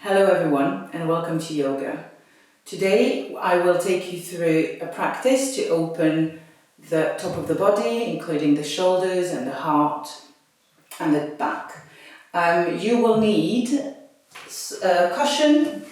Hello everyone and welcome to yoga. Today I will take you through a practice to open the top of the body, including the shoulders and the heart and the back. You will need a cushion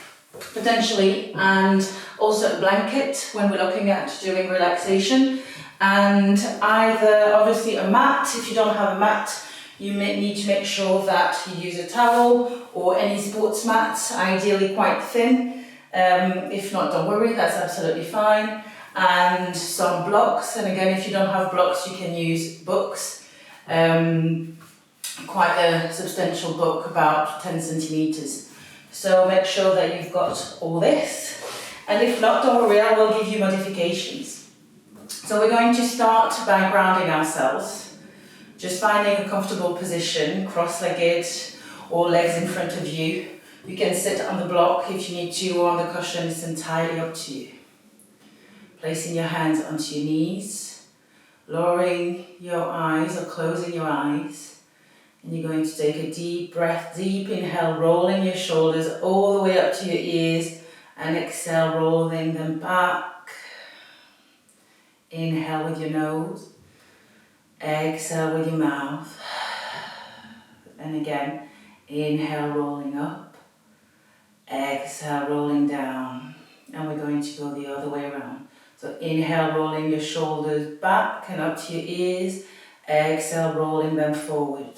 potentially and also a blanket when we're looking at doing relaxation, and either obviously a mat. If you don't have a mat, you may need to make sure that you use a towel or any sports mats, ideally quite thin. If not, don't worry, that's absolutely fine. And some blocks, and again, if you don't have blocks, you can use books. Quite a substantial book, about 10 centimeters. So make sure that you've got all this. And if not, don't worry, I will give you modifications. So we're going to start by grounding ourselves. Just finding a comfortable position, cross-legged or legs in front of you. You can sit on the block if you need to, or on the cushion, it's entirely up to you. Placing your hands onto your knees, lowering your eyes or closing your eyes. And you're going to take a deep breath, deep inhale, rolling your shoulders all the way up to your ears, and exhale, rolling them back. Inhale with your nose. Exhale with your mouth, and again, inhale, rolling up, exhale, rolling down, and we're going to go the other way around. So inhale, rolling your shoulders back and up to your ears, exhale, rolling them forward,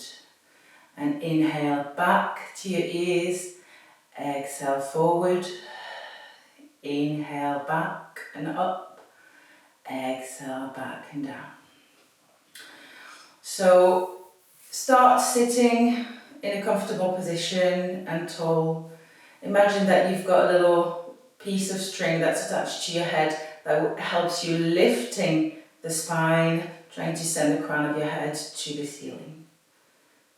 and inhale, back to your ears, exhale, forward, inhale, back and up, exhale, back and down. So start sitting in a comfortable position and tall. Imagine that you've got a little piece of string that's attached to your head that helps you lifting the spine, trying to send the crown of your head to the ceiling.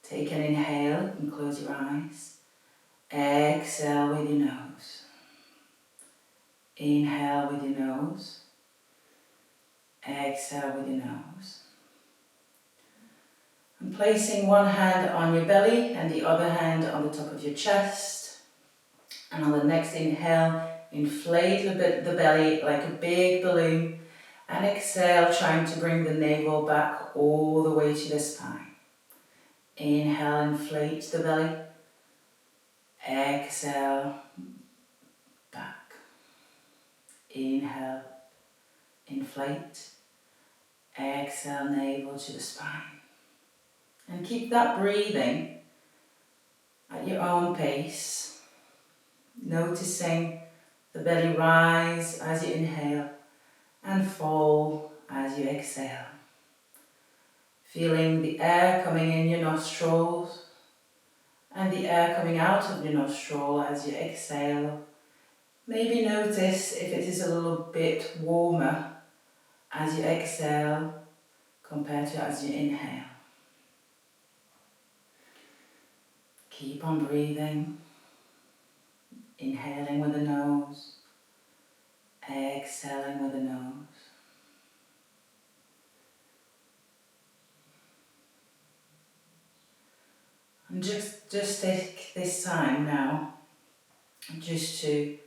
Take an inhale and close your eyes. Exhale with your nose. Inhale with your nose. Exhale with your nose. And placing one hand on your belly and the other hand on the top of your chest. And on the next inhale, inflate the belly like a big balloon. And exhale, trying to bring the navel back all the way to the spine. Inhale, inflate the belly. Exhale, back. Inhale, inflate. Exhale, navel to the spine. And keep that breathing at your own pace, noticing the belly rise as you inhale and fall as you exhale. Feeling the air coming in your nostrils and the air coming out of your nostril as you exhale. Maybe notice if it is a little bit warmer as you exhale compared to as you inhale. Keep on breathing, inhaling with the nose, exhaling with the nose. And just take this time now just to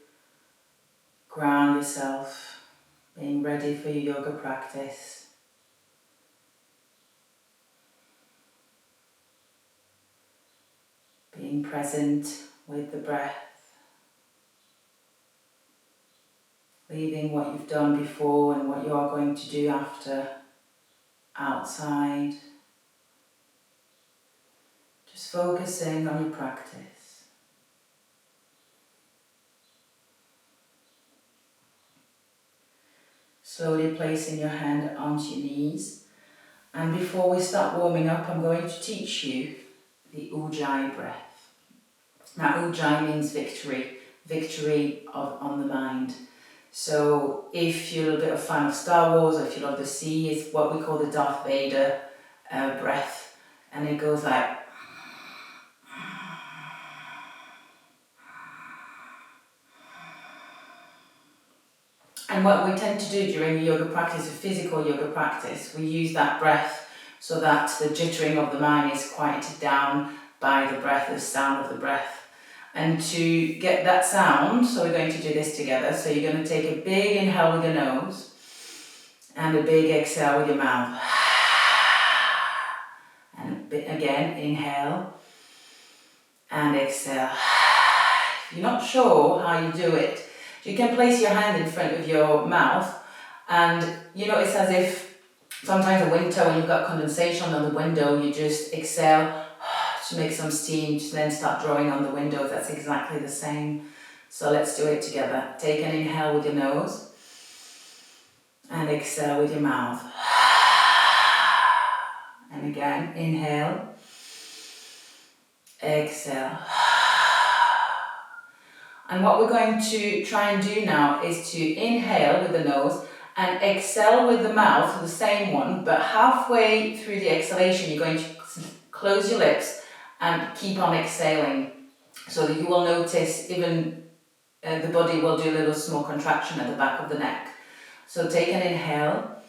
ground yourself, being ready for your yoga practice. Being present with the breath, leaving what you've done before and what you are going to do after outside. Just focusing on your practice. Slowly placing your hand onto your knees. And before we start warming up, I'm going to teach you the Ujjayi breath. Now, Ujjayi means victory on the mind. So if you're a bit of a fan of Star Wars, or if you love the sea, it's what we call the Darth Vader breath. And it goes like... And what we tend to do during yoga practice, a physical yoga practice, we use that breath so that the jittering of the mind is quieted down by the breath, the sound of the breath. And to get that sound, so we're going to do this together. So you're going to take a big inhale with your nose and a big exhale with your mouth. And again, inhale and exhale. If you're not sure how you do it, you can place your hand in front of your mouth, and it's as if sometimes a window, when you've got condensation on the window, you just exhale to make some steam, to then start drawing on the window. That's exactly the same. So let's do it together. Take an inhale with your nose and exhale with your mouth. And again, inhale, exhale. And what we're going to try and do now is to inhale with the nose and exhale with the mouth, the same one, but halfway through the exhalation, you're going to close your lips and keep on exhaling, so that you will notice even the body will do a little small contraction at the back of the neck. So take an inhale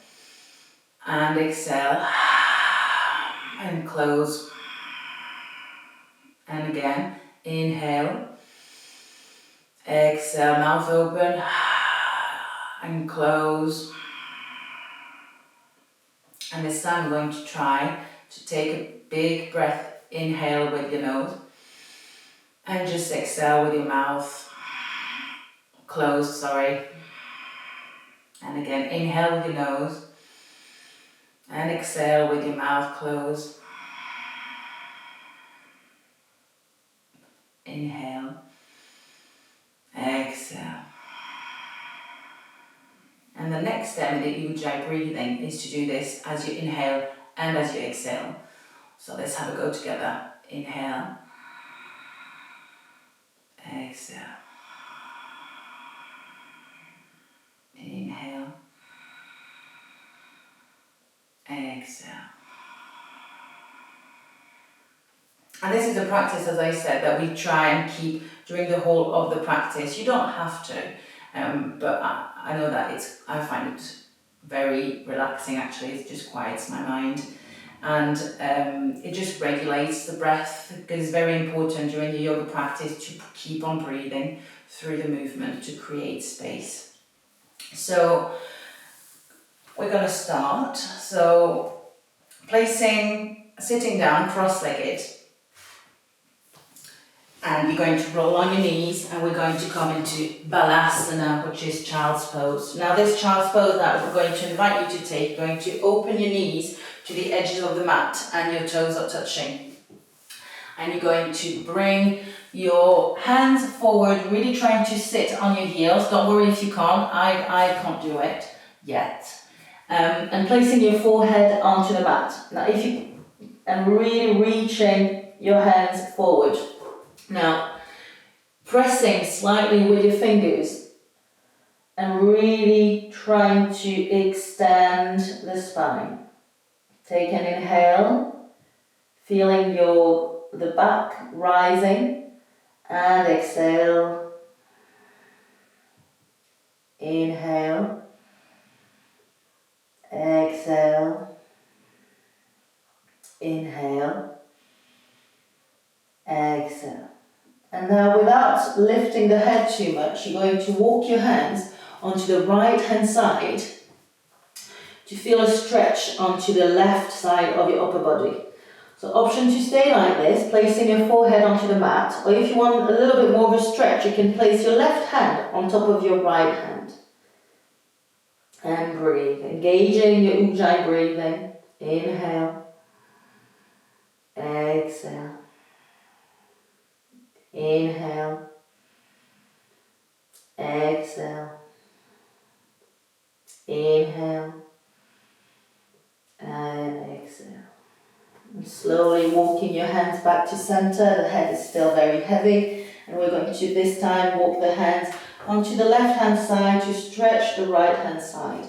and exhale and close. And again, inhale, exhale, mouth open and close. And this time I'm going to try to take a big breath, inhale with your nose and just exhale with your mouth closed, sorry. And again, inhale with your nose and exhale with your mouth closed. Inhale, exhale. And the next step in the Ujjayi breathing is to do this as you inhale and as you exhale. So let's have a go together. Inhale, exhale. Inhale, exhale. And this is a practice, as I said, that we try and keep during the whole of the practice. You don't have to, but I know that I find it very relaxing actually. It just quiets my mind, and it just regulates the breath, because it's very important during the yoga practice to keep on breathing through the movement to create space. So we're going to start. So sitting down cross-legged, and you're going to roll on your knees, and we're going to come into Balasana, which is child's pose. Now this child's pose that we're going to invite you to take, you're going to open your knees to the edges of the mat and your toes are touching. And you're going to bring your hands forward, really trying to sit on your heels. Don't worry if you can't, I can't do it yet. And placing your forehead onto the mat. Now and really reaching your hands forward. Now, pressing slightly with your fingers and really trying to extend the spine. Take an inhale, feeling the back rising, and exhale. Inhale, exhale, inhale, exhale. And now, without lifting the head too much, you're going to walk your hands onto the right hand side to feel a stretch onto the left side of your upper body. So option to stay like this, placing your forehead onto the mat, or if you want a little bit more of a stretch, you can place your left hand on top of your right hand. And breathe, engaging your Ujjayi breathing. Inhale, exhale. Inhale, exhale, inhale, and exhale. And slowly walking your hands back to center. The head is still very heavy, and we're going to this time walk the hands onto the left hand side to stretch the right hand side.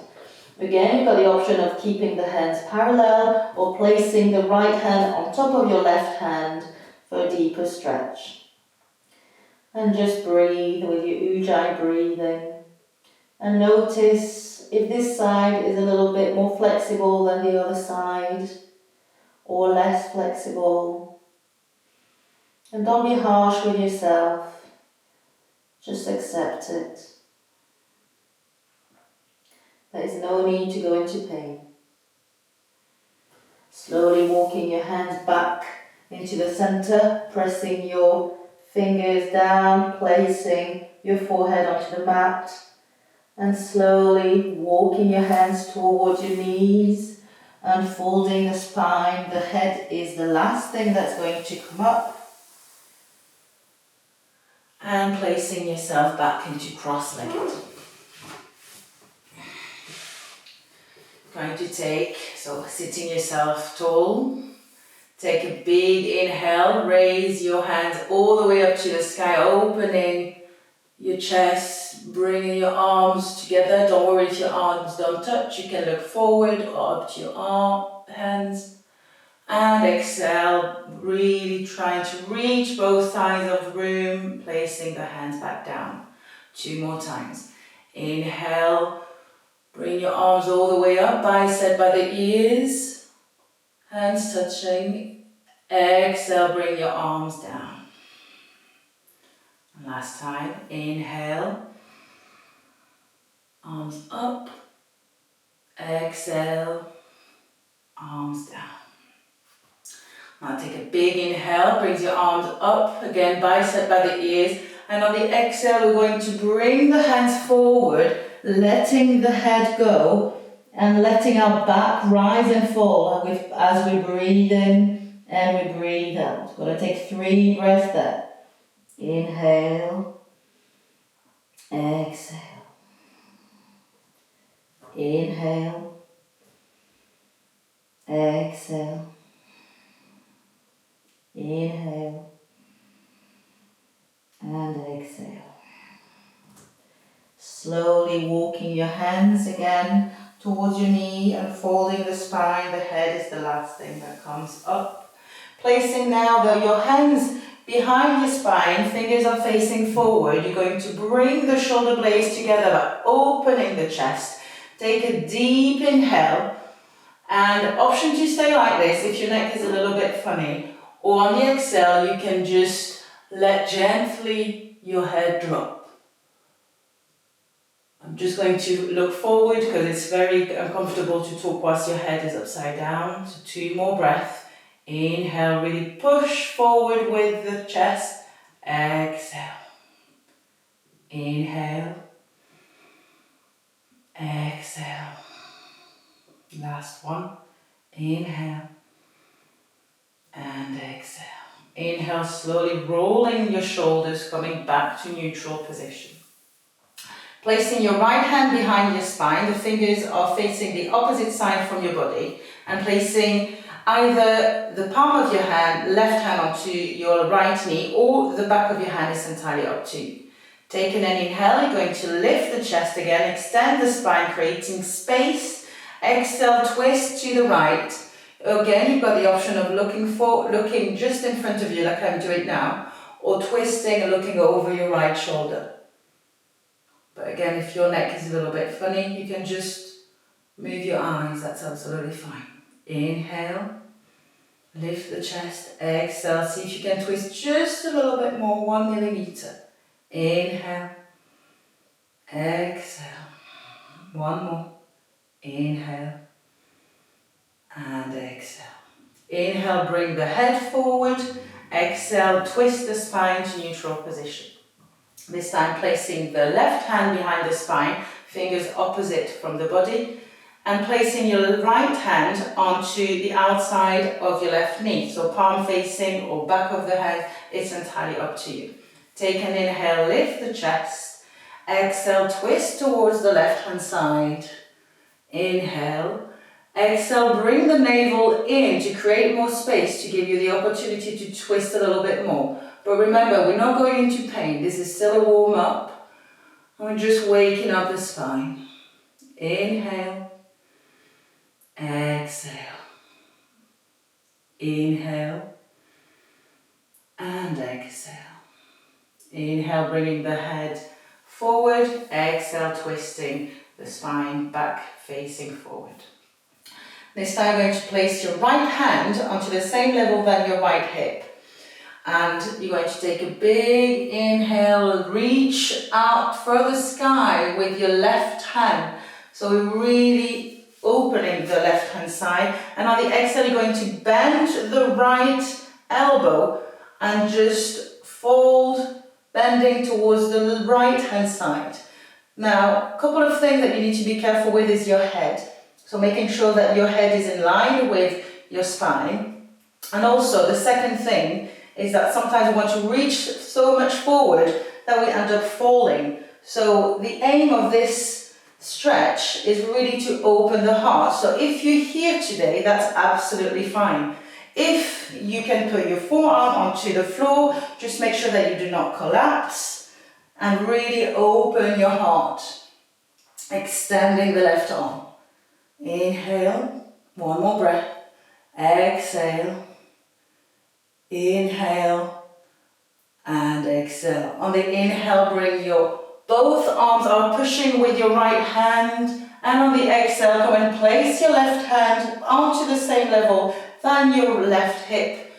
Again, you've got the option of keeping the hands parallel or placing the right hand on top of your left hand for a deeper stretch. And just breathe with your Ujjayi breathing. And notice if this side is a little bit more flexible than the other side, or less flexible. And don't be harsh with yourself. Just accept it. There is no need to go into pain. Slowly walking your hands back into the center, pressing your fingers down, placing your forehead onto the mat, and slowly walking your hands towards your knees, unfolding the spine. The head is the last thing that's going to come up. And placing yourself back into cross-legged. Going to take, so sitting yourself tall. Take a big inhale, raise your hands all the way up to the sky, opening your chest, bringing your arms together. Don't worry if your arms don't touch, you can look forward or up to your hands. And exhale, really trying to reach both sides of the room, placing the hands back down. 2 more times. Inhale, bring your arms all the way up, bicep by the ears, hands touching. Exhale, bring your arms down. And last time, inhale, arms up, exhale, arms down. Now take a big inhale, brings your arms up, again bicep by the ears, and on the exhale we're going to bring the hands forward, letting the head go and letting our back rise and fall as we breathe in and we breathe out. We're going to take 3 breaths there. Inhale, exhale, inhale, exhale. Inhale and exhale. Slowly walking your hands again towards your knee and folding the spine. The head is the last thing that comes up. Placing now your hands behind your spine, fingers are facing forward. You're going to bring the shoulder blades together by opening the chest. Take a deep inhale, and option to stay like this if your neck is a little bit funny. Or on the exhale, you can just let gently your head drop. I'm just going to look forward because it's very uncomfortable to talk whilst your head is upside down. So 2 more breaths. Inhale, really push forward with the chest. Exhale. Inhale. Exhale. Last one. Inhale. And exhale. Inhale, slowly rolling your shoulders, coming back to neutral position. Placing your right hand behind your spine, the fingers are facing the opposite side from your body, and placing either the palm of your hand, left hand onto your right knee, or the back of your hand is entirely up to you. Taking an inhale, you're going to lift the chest again, extend the spine, creating space. Exhale, twist to the right. Again, you've got the option of looking just in front of you like I'm doing now, or twisting and looking over your right shoulder. But again, if your neck is a little bit funny, you can just move your eyes, that's absolutely fine. Inhale, lift the chest, exhale, see if you can twist just a little bit more, 1 millimeter. Inhale, exhale, 1 more. Inhale, and exhale. Inhale, bring the head forward. Exhale, twist the spine to neutral position. This time placing the left hand behind the spine, fingers opposite from the body, and placing your right hand onto the outside of your left knee. So palm facing or back of the head, it's entirely up to you. Take an inhale, lift the chest. Exhale, twist towards the left hand side. Inhale. Exhale, bring the navel in to create more space to give you the opportunity to twist a little bit more. But remember, we're not going into pain. This is still a warm up. We're just waking up the spine. Inhale. Exhale. Inhale. And exhale. Inhale, bringing the head forward. Exhale, twisting the spine back, facing forward. This time, I'm going to place your right hand onto the same level than your right hip. And you're going to take a big inhale, reach out for the sky with your left hand. So we're really opening the left hand side. And on the exhale, you're going to bend the right elbow and just fold, bending towards the right hand side. Now, a couple of things that you need to be careful with is your head. So making sure that your head is in line with your spine. And also the second thing is that sometimes we want to reach so much forward that we end up falling. So the aim of this stretch is really to open the heart. So if you're here today, that's absolutely fine. If you can put your forearm onto the floor, just make sure that you do not collapse and really open your heart, extending the left arm. Inhale, one more breath. Exhale, inhale and exhale. On the inhale, bring your both arms are pushing with your right hand, and on the exhale, go and place your left hand onto the same level than your left hip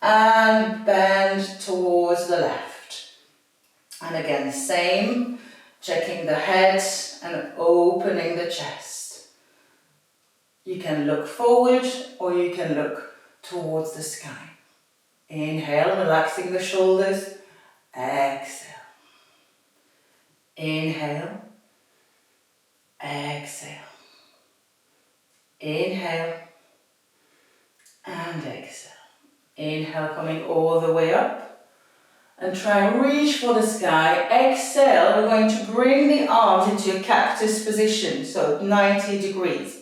and bend towards the left. And again, same, checking the head and opening the chest. You can look forward or you can look towards the sky. Inhale, relaxing the shoulders. Exhale. Inhale. Exhale. Inhale. And exhale. Inhale, coming all the way up. And try and reach for the sky. Exhale, we're going to bring the arms into a cactus position, so 90 degrees.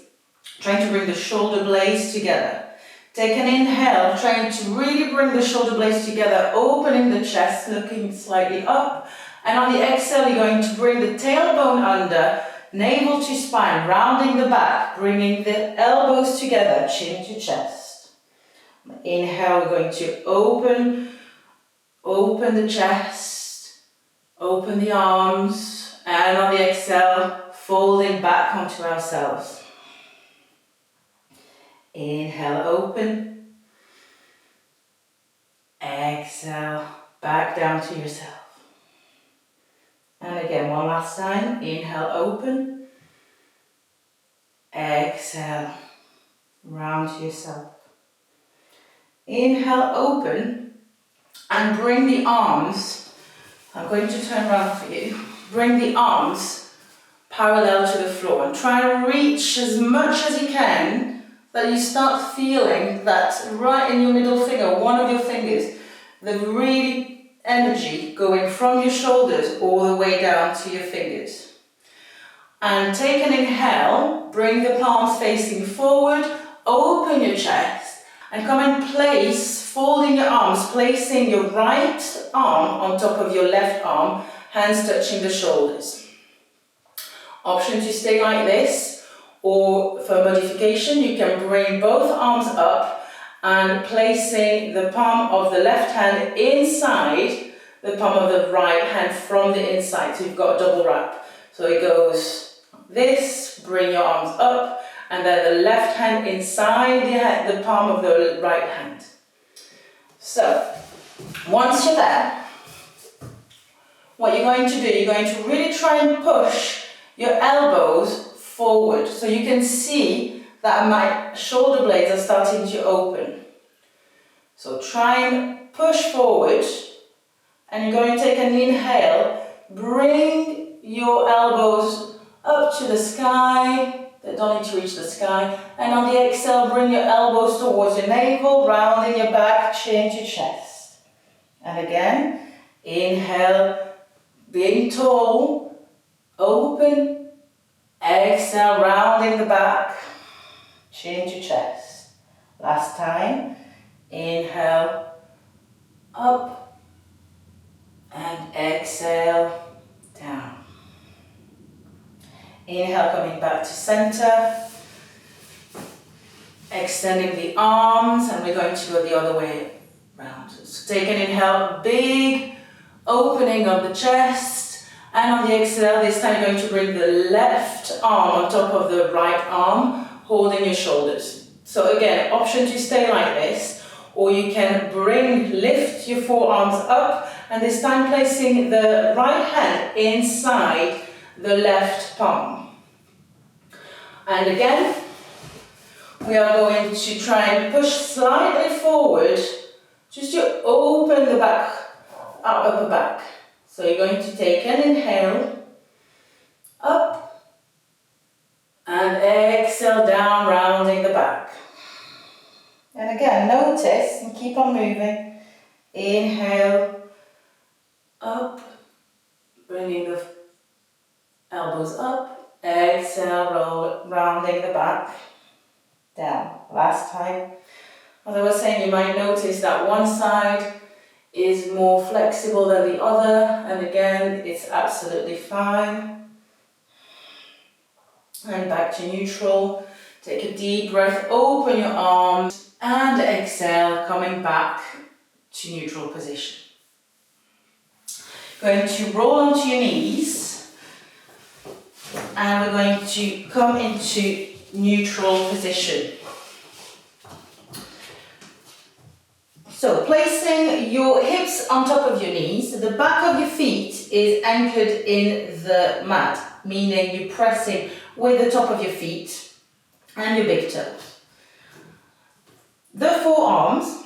Trying to bring the shoulder blades together. Take an inhale, trying to really bring the shoulder blades together, opening the chest, looking slightly up. And on the exhale, you're going to bring the tailbone under, navel to spine, rounding the back, bringing the elbows together, chin to chest. Inhale, we're going to open the chest, open the arms, and on the exhale, folding back onto ourselves. Inhale, open. Exhale, back down to yourself. And again, one last time. Inhale, open. Exhale, round to yourself. Inhale, open. And bring the arms, I'm going to turn around for you. Bring the arms parallel to the floor and try and reach as much as you can, that you start feeling that right in your middle finger, one of your fingers, the really energy going from your shoulders all the way down to your fingers. And take an inhale, bring the palms facing forward, open your chest, and come and place, folding your arms, placing your right arm on top of your left arm, hands touching the shoulders. Option to stay like this. Or for modification, you can bring both arms up and placing the palm of the left hand inside the palm of the right hand from the inside. So you've got a double wrap. So it goes this, bring your arms up, and then the left hand inside the palm of the right hand. So once you're there, what you're going to do, you're going to really try and push your elbows forward, so you can see that my shoulder blades are starting to open. So try and push forward, and you're going to take an inhale, bring your elbows up to the sky, they don't need to reach the sky, and on the exhale, bring your elbows towards your navel, rounding your back, chin to chest. And again, inhale, being tall, open. Exhale, rounding the back, chin to chest. Last time. Inhale, up, and exhale, down. Inhale, coming back to center. Extending the arms, and we're going to go the other way round. So take an inhale, big opening of the chest. And on the exhale, this time you're going to bring the left arm on top of the right arm, holding your shoulders. So again, option to stay like this, or you can lift your forearms up, and this time placing the right hand inside the left palm. And again, we are going to try and push slightly forward, just to open the back, our upper back. So you're going to take an inhale, up, and exhale down, rounding the back. And again, notice and keep on moving. Inhale, up, bringing the elbows up. Exhale, rounding the back. Down. Last time. As I was saying, you might notice that one side is more flexible than the other, and again, it's absolutely fine. And back to neutral. Take a deep breath, open your arms, and exhale, coming back to neutral position. Going to roll onto your knees, and we're going to come into neutral position. So placing your hips on top of your knees, the back of your feet is anchored in the mat, meaning you're pressing with the top of your feet and your big toes. The forearms,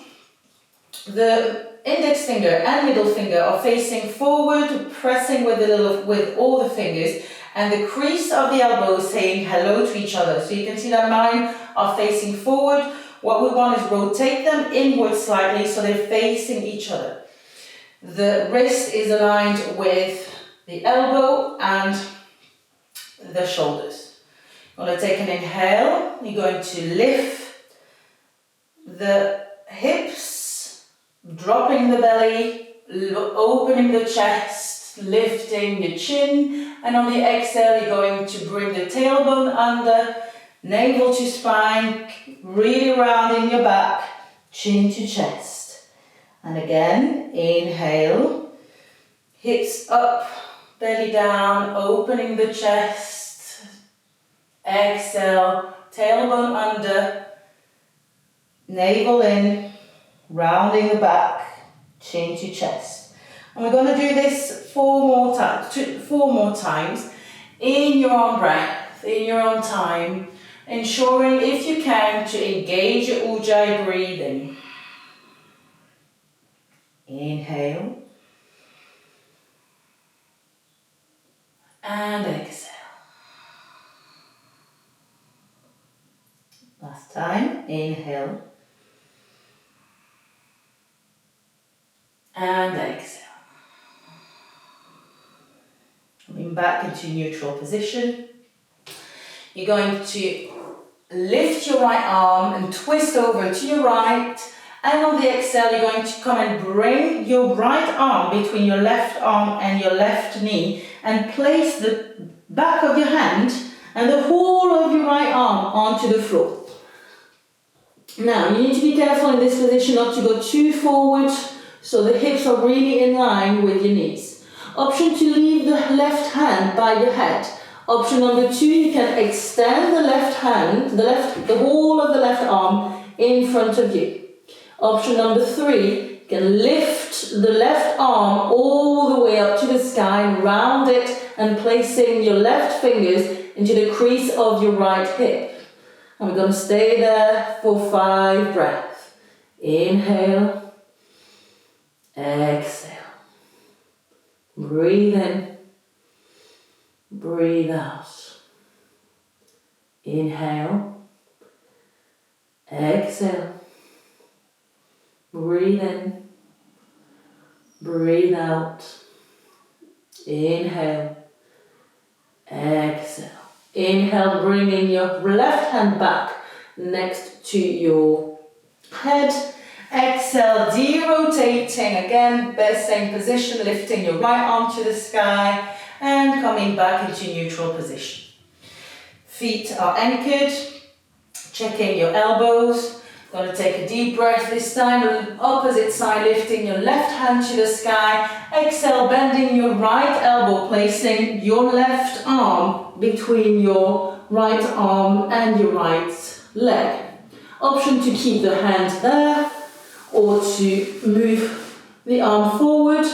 the index finger and middle finger are facing forward, pressing with all the fingers, and the crease of the elbows saying hello to each other. So you can see that mine are facing forward. What we want is rotate them inward slightly so they're facing each other. The wrist is aligned with the elbow and the shoulders. You're going to take an inhale. You're going to lift the hips, dropping the belly, opening the chest, lifting the chin, and on the exhale you're going to bring the tailbone under, navel to spine, really rounding your back, chin to chest. And again, inhale, hips up, belly down, opening the chest. Exhale, tailbone under, navel in, rounding the back, chin to chest. And we're going to do this four more times in your own breath, in your own time, ensuring if you can to engage your Ujjayi breathing. Inhale and exhale. Last time, inhale and exhale. Coming back into neutral position. You're going to lift your right arm and twist over to your right, and on the exhale you're going to come and bring your right arm between your left arm and your left knee and place the back of your hand and the whole of your right arm onto the floor. Now you need to be careful in this position not to go too forward so the hips are really in line with your knees. Option to leave the left hand by your head. Option number 2, you can extend the left hand, the whole of the left arm in front of you. Option number 3, you can lift the left arm all the way up to the sky and round it and placing your left fingers into the crease of your right hip. And we're going to stay there for 5 breaths. Inhale, exhale. Breathe in, breathe out. Inhale, exhale. Breathe in, breathe out. Inhale, exhale. Inhale, bringing your left hand back next to your head. Exhale, derotating again, best same position, lifting your right arm to the sky and coming back into neutral position. Feet are anchored, checking your elbows. Going to take a deep breath this time, opposite side, lifting your left hand to the sky. Exhale, bending your right elbow, placing your left arm between your right arm and your right leg. Option to keep the hand there. or to move the arm forward,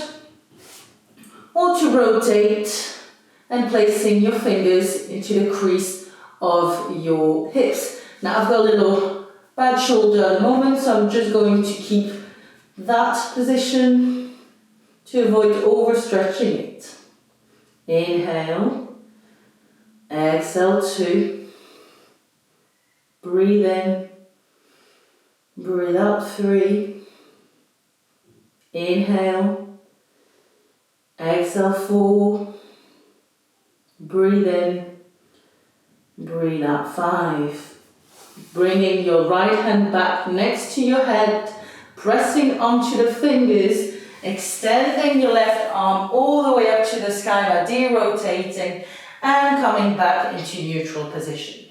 or to rotate and placing your fingers into the crease of your hips. Now I've got a little bad shoulder at the moment, so I'm just going to keep that position to avoid overstretching it. Inhale, exhale 2, breathe in, breathe out 3, inhale, exhale 4, breathe in, breathe out 5. Bringing your right hand back next to your head, pressing onto the fingers, extending your left arm all the way up to the sky by de-rotating and coming back into neutral position.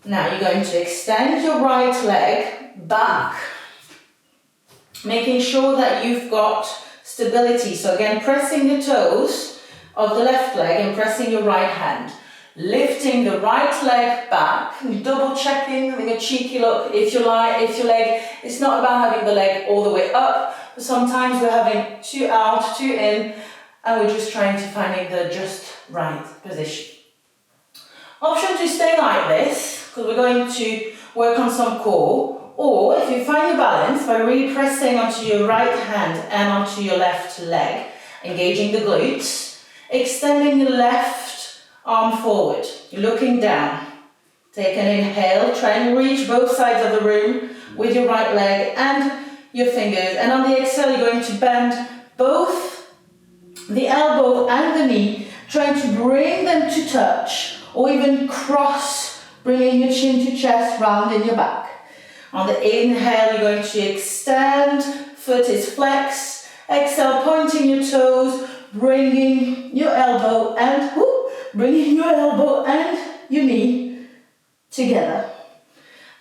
Now you're going to extend your right leg back, making sure that you've got stability. So again, pressing the toes of the left leg and pressing your right hand. Lifting the right leg back, double checking, having a cheeky look. If your leg, it's not about having the leg all the way up, but sometimes we're having 2 out, 2 in, and we're just trying to find the just right position. Option to stay like this, because we're going to work on some core, or if you find your balance by really pressing onto your right hand and onto your left leg, engaging the glutes, extending the left arm forward, looking down. Take an inhale, try and reach both sides of the room with your right leg and your fingers. And on the exhale, you're going to bend both the elbow and the knee, trying to bring them to touch or even cross, bringing your chin to chest, round in your back. On the inhale, you're going to extend, foot is flex. Exhale, pointing your toes, bringing your elbow and your knee together.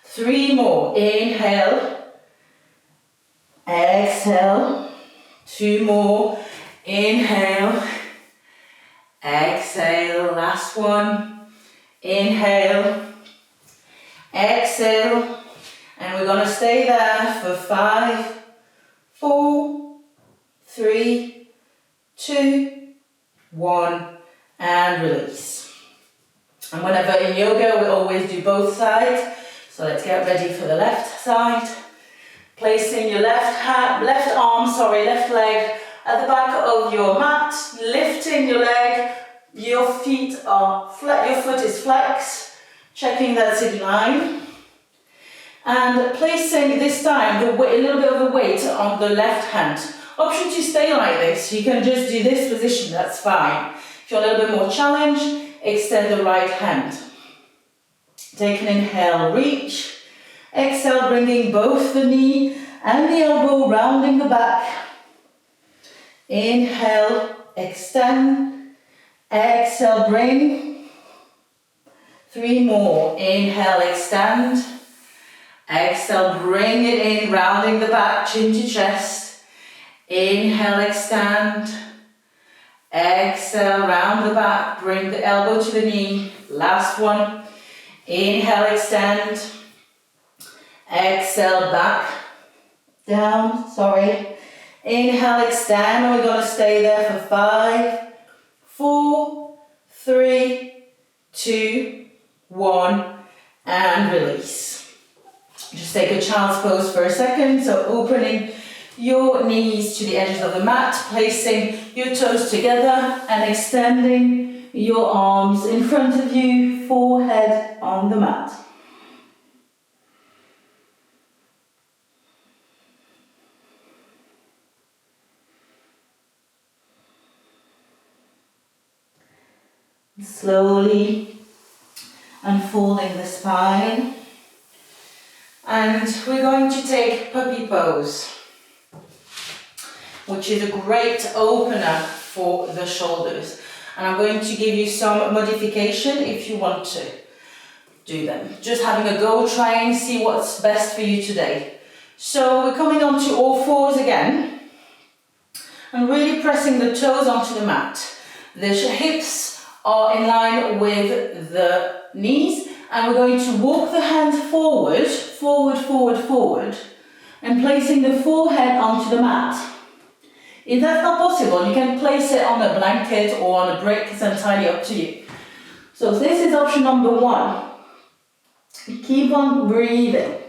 3 more. Inhale, exhale. 2 more. Inhale, exhale. Last one. Inhale, exhale. And we're going to stay there for 5, 4, 3, 2, 1. And release. And whenever in yoga, we always do both sides. So let's get ready for the left side. Placing your left leg at the back of your mat, lifting your leg, your feet are flat, your foot is flexed, checking that's in line. And placing this time a little bit of a weight on the left hand. Option to stay like this, you can just do this position, that's fine. If you're a little bit more challenged, extend the right hand. Take an inhale, reach. Exhale, bringing both the knee and the elbow rounding the back. Inhale, extend. Exhale, bring. 3 more. Inhale, extend. Exhale, bring it in, rounding the back, chin to chest. Inhale, extend. Exhale, round the back, bring the elbow to the knee. Last one. Inhale, extend. Exhale, back, down, Inhale, extend, and we're going to stay there for 5, 4, 3, 2, 1, and release. Just take a child's pose for a second, so opening your knees to the edges of the mat, placing your toes together and extending your arms in front of you, forehead on the mat. Slowly unfolding the spine. And we're going to take puppy pose, which is a great opener for the shoulders. And I'm going to give you some modification if you want to do them. Just having a go, try and see what's best for you today. So we're coming onto all fours again and really pressing the toes onto the mat. The hips are in line with the knees, and we're going to walk the hands forward, forward, forward, forward, and placing the forehead onto the mat. If that's not possible, you can place it on a blanket or on a brick. It's entirely up to you. So this is option number 1. Keep on breathing.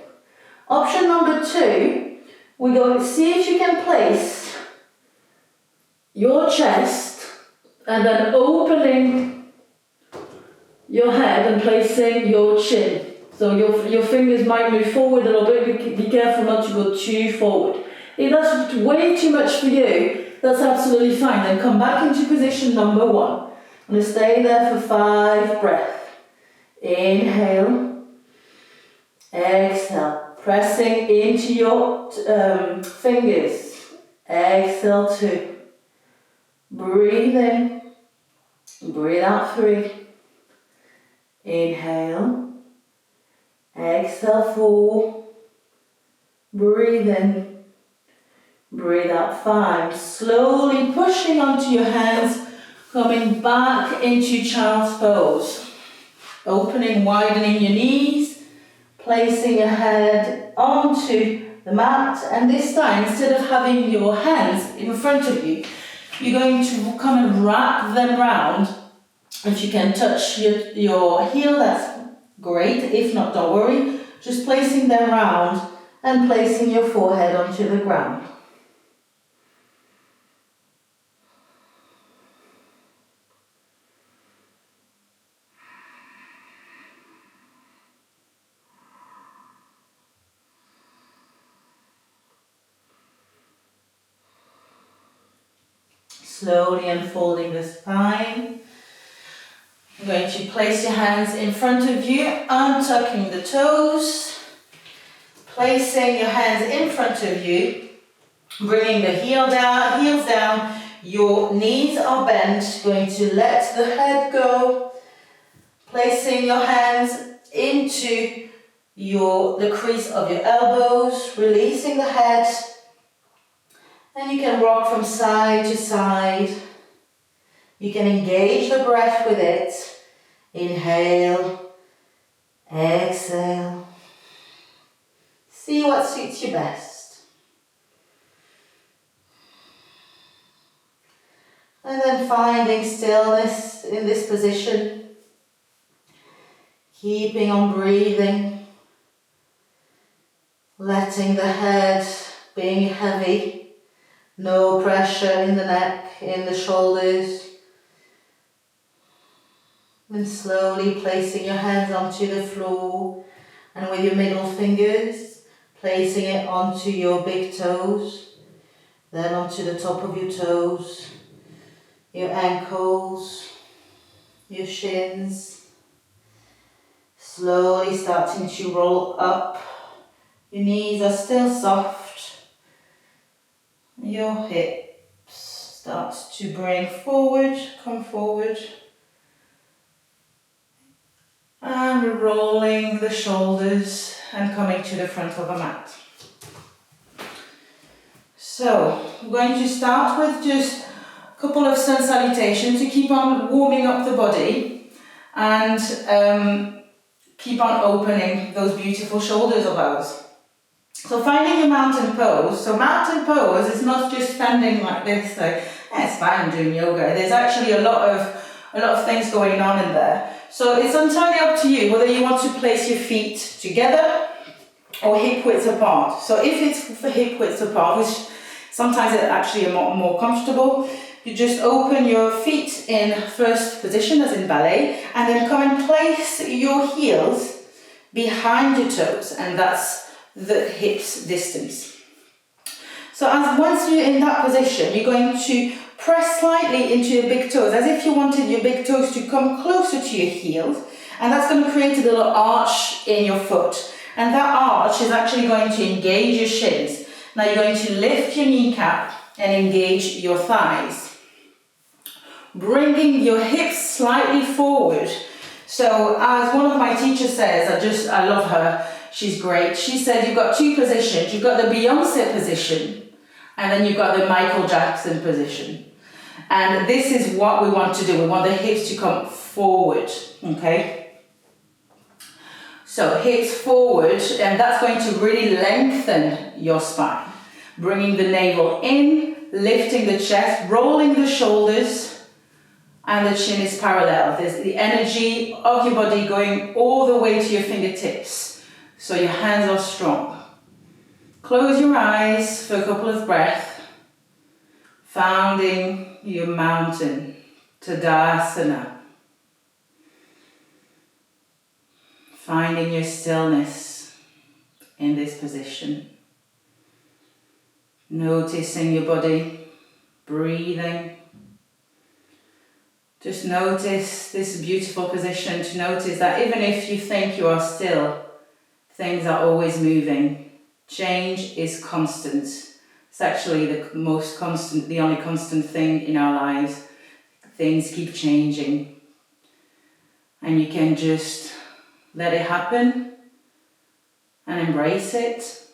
Option number 2, we're going to see if you can place your chest and then opening your head and placing your chin. So your fingers might move forward a little bit. Be careful not to go too forward. If that's way too much for you, that's absolutely fine. Then come back into position number 1. I'm going to stay there for 5 breaths. Inhale. Exhale. Pressing into your fingers. Exhale 2. Breathe in. Breathe out 3. Inhale. Exhale 4. Breathe in. Breathe out 5. Slowly pushing onto your hands, coming back into child's pose. Opening, widening your knees, placing your head onto the mat, and this time, instead of having your hands in front of you, you're going to come and wrap them round. If you can touch your heel, that's great. If not, don't worry. Just placing them round and placing your forehead onto the ground. Slowly unfolding the spine. You're going to place your hands in front of you, untucking the toes, placing your hands in front of you, bringing the heels down, your knees are bent, going to let the head go, placing your hands into the crease of your elbows, releasing the head. And you can rock from side to side. You can engage the breath with it. Inhale, exhale. See what suits you best. And then finding stillness in this position. Keeping on breathing. Letting the head being heavy. No pressure in the neck, in the shoulders. And slowly placing your hands onto the floor, and with your middle fingers, placing it onto your big toes, then onto the top of your toes, your ankles, your shins. Slowly starting to roll up. Your knees are still soft. Your hips start to bring forward, come forward. And rolling the shoulders and coming to the front of the mat. So, I'm going to start with just a couple of sun salutations to keep on warming up the body and keep on opening those beautiful shoulders of ours. So finding your mountain pose. So mountain pose is not just standing like this, like, it's fine, I'm doing yoga. There's actually a lot of things going on in there. So it's entirely up to you whether you want to place your feet together or hip width apart. So if it's for hip width apart, which sometimes it's actually more comfortable, you just open your feet in first position, as in ballet, and then come and place your heels behind your toes, and that's the hips distance. So once you're in that position, you're going to press slightly into your big toes, as if you wanted your big toes to come closer to your heels, and that's going to create a little arch in your foot. And that arch is actually going to engage your shins. Now you're going to lift your kneecap and engage your thighs. Bringing your hips slightly forward. So as one of my teachers says, I love her, she's great. She said you've got 2 positions. You've got the Beyonce position, and then you've got the Michael Jackson position. And this is what we want to do. We want the hips to come forward, okay? So hips forward, and that's going to really lengthen your spine. Bringing the navel in, lifting the chest, rolling the shoulders, and the chin is parallel. There's the energy of your body going all the way to your fingertips. So your hands are strong. Close your eyes for a couple of breaths. Founding your mountain, Tadasana. Finding your stillness in this position. Noticing your body, breathing. Just notice this beautiful position, to notice that even if you think you are still, things are always moving. Change is constant. It's actually the only constant thing in our lives. Things keep changing. And you can just let it happen and embrace it.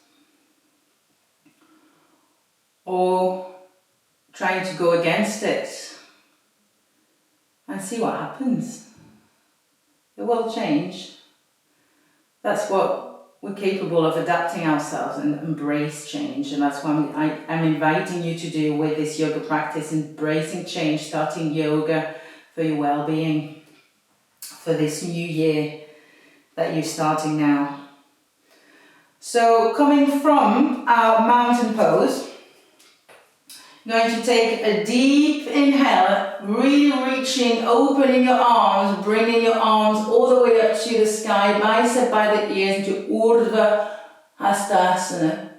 Or trying to go against it and see what happens. It will change. That's what we're capable of, adapting ourselves and embrace change. And that's what I'm inviting you to do with this yoga practice, embracing change, starting yoga for your well-being, for this new year that you're starting now. So coming from our mountain pose, you're going to take a deep inhale, really reaching, opening your arms, bringing your arms all the way up to the sky, bicep by the ears, into Urdhva Hastasana.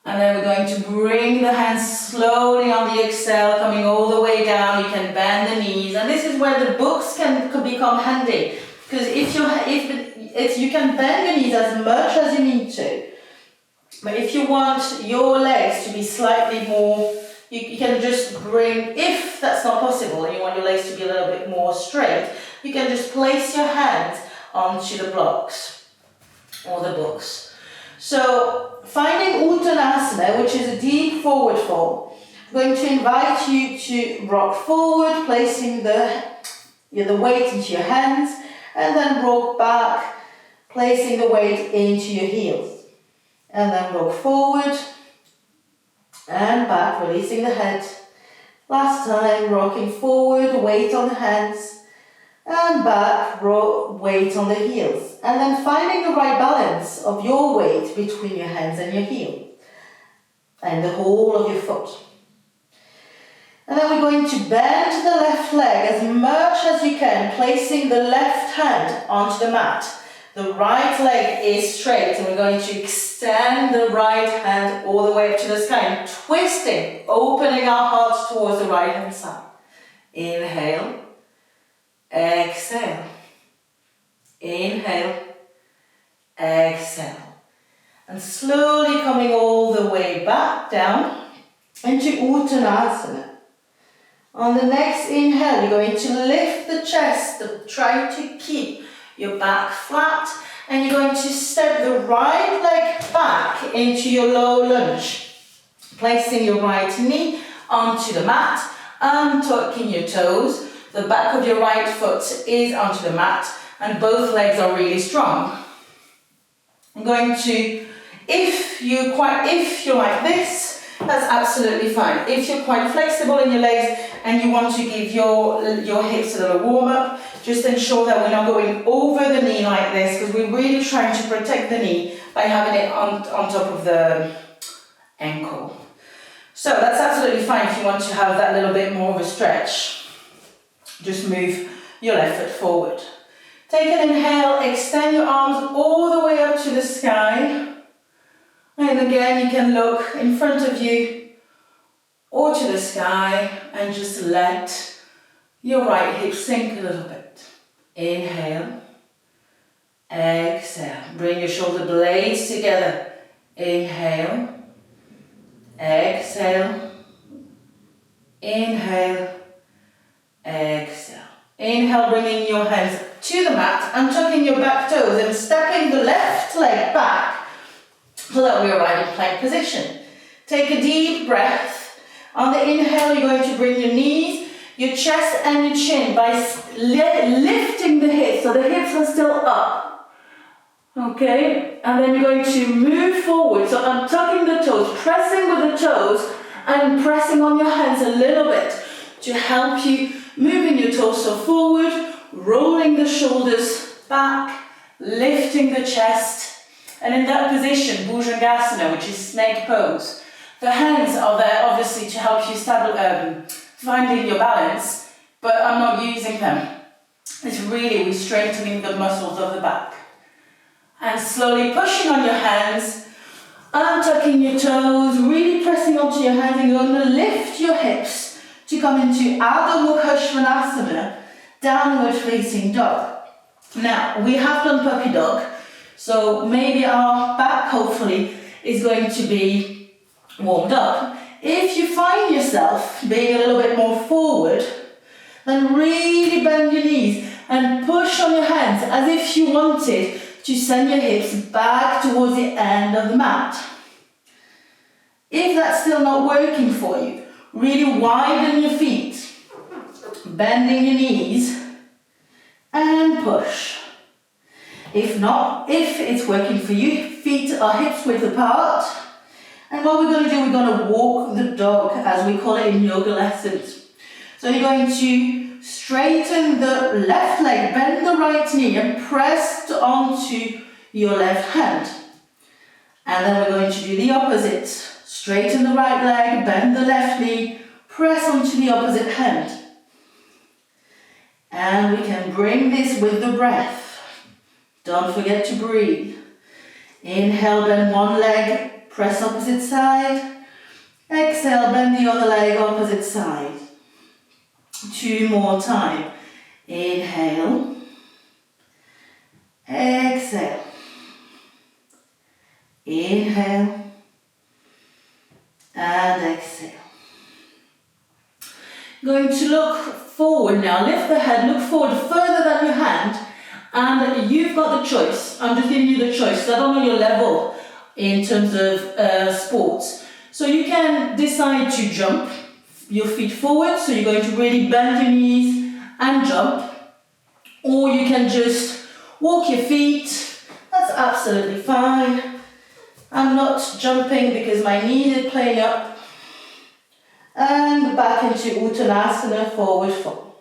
And then we're going to bring the hands slowly on the exhale, coming all the way down. You can bend the knees, and this is where the books can become handy, because if you can bend your knees as much as you need to, but if you want your legs to be slightly more, you can just bring, if that's not possible and you want your legs to be a little bit more straight, you can just place your hands onto the blocks or the books. So finding Uttanasana, which is a deep forward fold, I'm going to invite you to rock forward, placing the weight into your hands, and then rock back, placing the weight into your heels. And then rock forward and back, releasing the head. Last time, rocking forward, weight on the hands, and back, weight on the heels. And then finding the right balance of your weight between your hands and your heel, and the whole of your foot. And then we're going to bend the left leg as much as you can, placing the left hand onto the mat. The right leg is straight, and we're going to extend the right hand all the way up to the sky and twisting, opening our hearts towards the right hand side. Inhale, exhale, inhale, exhale. And slowly coming all the way back down into Uttanasana. On the next inhale, you're going to lift the chest, try to keep your back flat, and you're going to step the right leg back into your low lunge, placing your right knee onto the mat, untucking your toes. The back of your right foot is onto the mat, and both legs are really strong. I'm going to, if you're like this, that's absolutely fine. If you're quite flexible in your legs and you want to give your hips a little warm up, just ensure that we're not going over the knee like this, because we're really trying to protect the knee by having it on top of the ankle. So that's absolutely fine if you want to have that little bit more of a stretch. Just move your left foot forward. Take an inhale, extend your arms all the way up to the sky. And again, you can look in front of you or to the sky and just let your right hip sink a little bit. Inhale, exhale. Bring your shoulder blades together. Inhale, exhale, inhale, exhale. Inhale, bringing your hands to the mat and tucking your back toes and stepping the left leg back so that we arrive in plank position. Take a deep breath. On the inhale, you're going to bring your knees, your chest and your chin by lifting the hips, so the hips are still up. Okay, and then you're going to move forward. So I'm tucking the toes, pressing with the toes and pressing on your hands a little bit to help you moving your torso forward, rolling the shoulders back, lifting the chest. And in that position, Bhujangasana, which is snake pose, the hands are there obviously to help you finding your balance, but I'm not using them. It's really strengthening the muscles of the back. And slowly pushing on your hands, untucking your toes, really pressing onto your hands, and you're going to lift your hips to come into Adho Mukha Svanasana, downward facing dog. Now, we have done puppy dog, so maybe our back hopefully is going to be warmed up. If you find yourself being a little bit more forward, then really bend your knees and push on your hands as if you wanted to send your hips back towards the end of the mat. If that's still not working for you, really widen your feet, bending your knees, and push. If not, if it's working for you, feet are hips width apart. And what we're going to do, we're going to walk the dog, as we call it in yoga lessons. So you're going to straighten the left leg, bend the right knee and press onto your left hand. And then we're going to do the opposite. Straighten the right leg, bend the left knee, press onto the opposite hand. And we can bring this with the breath. Don't forget to breathe. Inhale, bend one leg, press opposite side. Exhale, bend the other leg, opposite side. 2 more time. Inhale. Exhale. Inhale. And exhale. Going to look forward now. Lift the head, look forward further than your hand. And you've got the choice. I'm just giving you the choice. So I don't know your level in terms of sports. So you can decide to jump your feet forward. So you're going to really bend your knees and jump. Or you can just walk your feet. That's absolutely fine. I'm not jumping because my knees are playing up. And back into Uttanasana, forward fold.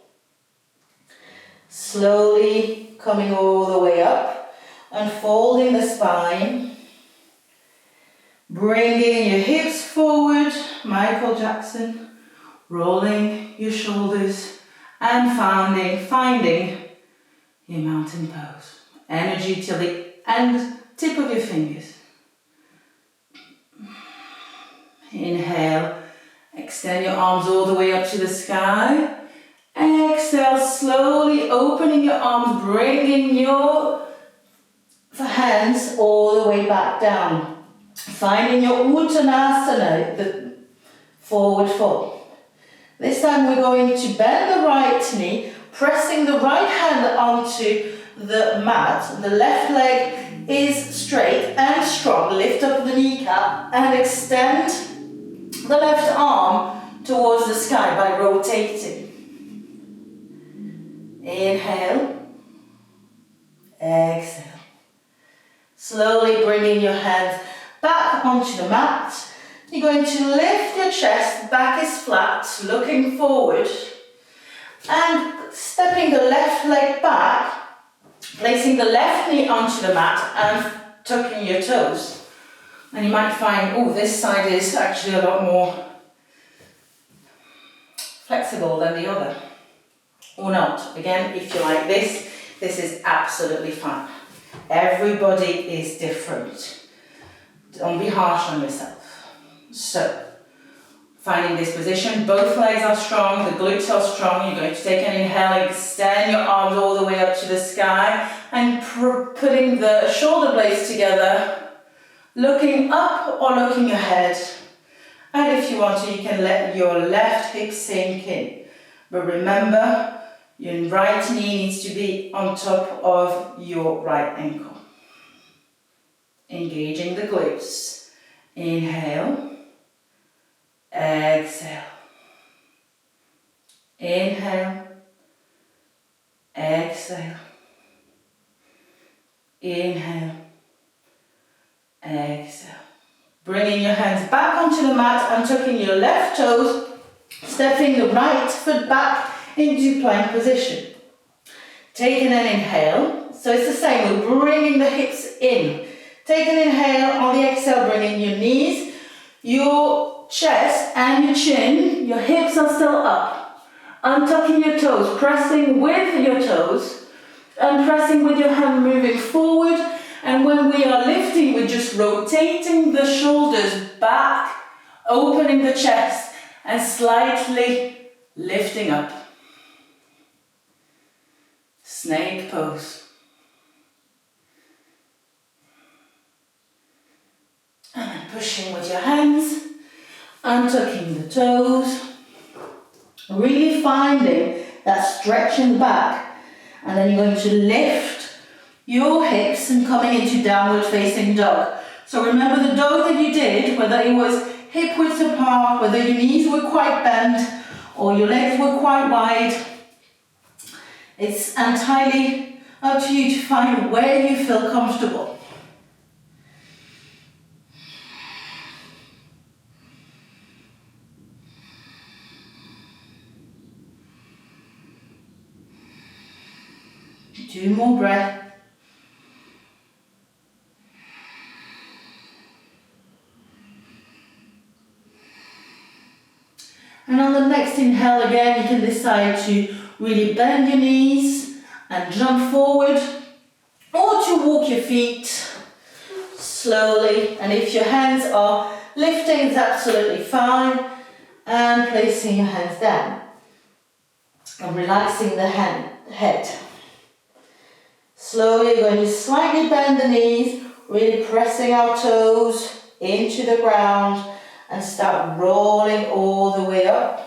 Slowly coming all the way up, unfolding the spine, bringing your hips forward, Michael Jackson, rolling your shoulders and finding your mountain pose. Energy till the end, tip of your fingers. Inhale, extend your arms all the way up to the sky. Exhale, slowly opening your arms, bringing your hands all the way back down. Finding your Uttanasana, the forward fold. This time we're going to bend the right knee, pressing the right hand onto the mat. The left leg is straight and strong. Lift up the kneecap and extend the left arm towards the sky by rotating. Inhale, exhale. Slowly bringing your hands back onto the mat. You're going to lift your chest, back is flat, looking forward. And stepping the left leg back, placing the left knee onto the mat and tucking your toes. And you might find, oh, this side is actually a lot more flexible than the other. Or not. Again, if you like this is absolutely fine. Everybody is different. Don't be harsh on yourself. So, finding this position, both legs are strong, the glutes are strong. You're going to take an inhale, extend your arms all the way up to the sky and putting the shoulder blades together, looking up or looking ahead. And if you want to, you can let your left hip sink in. But remember, your right knee needs to be on top of your right ankle. Engaging the glutes. Inhale. Exhale. Inhale. Exhale. Inhale. Exhale. Bringing your hands back onto the mat and tucking your left toes, stepping the right foot back into plank position. Taking an inhale, so it's the same, we're bringing the hips in. Take an inhale, on the exhale, bringing your knees, your chest and your chin, your hips are still up. Untucking your toes, pressing with your toes, and pressing with your hand moving forward. And when we are lifting, we're just rotating the shoulders back, opening the chest, and slightly lifting up. Snake pose. And then pushing with your hands, untucking the toes, really finding that stretch in the back, and then you're going to lift your hips and coming into downward facing dog. So remember the dog that you did, whether it was hip width apart, whether your knees were quite bent or your legs were quite wide, it's entirely up to you to find where you feel comfortable. Two more breaths. And on the next inhale again, you can decide to really bend your knees and jump forward, or to walk your feet slowly. And if your hands are lifting, it's absolutely fine. And placing your hands down and relaxing the head. Slowly going to slightly bend the knees, really pressing our toes into the ground and start rolling all the way up.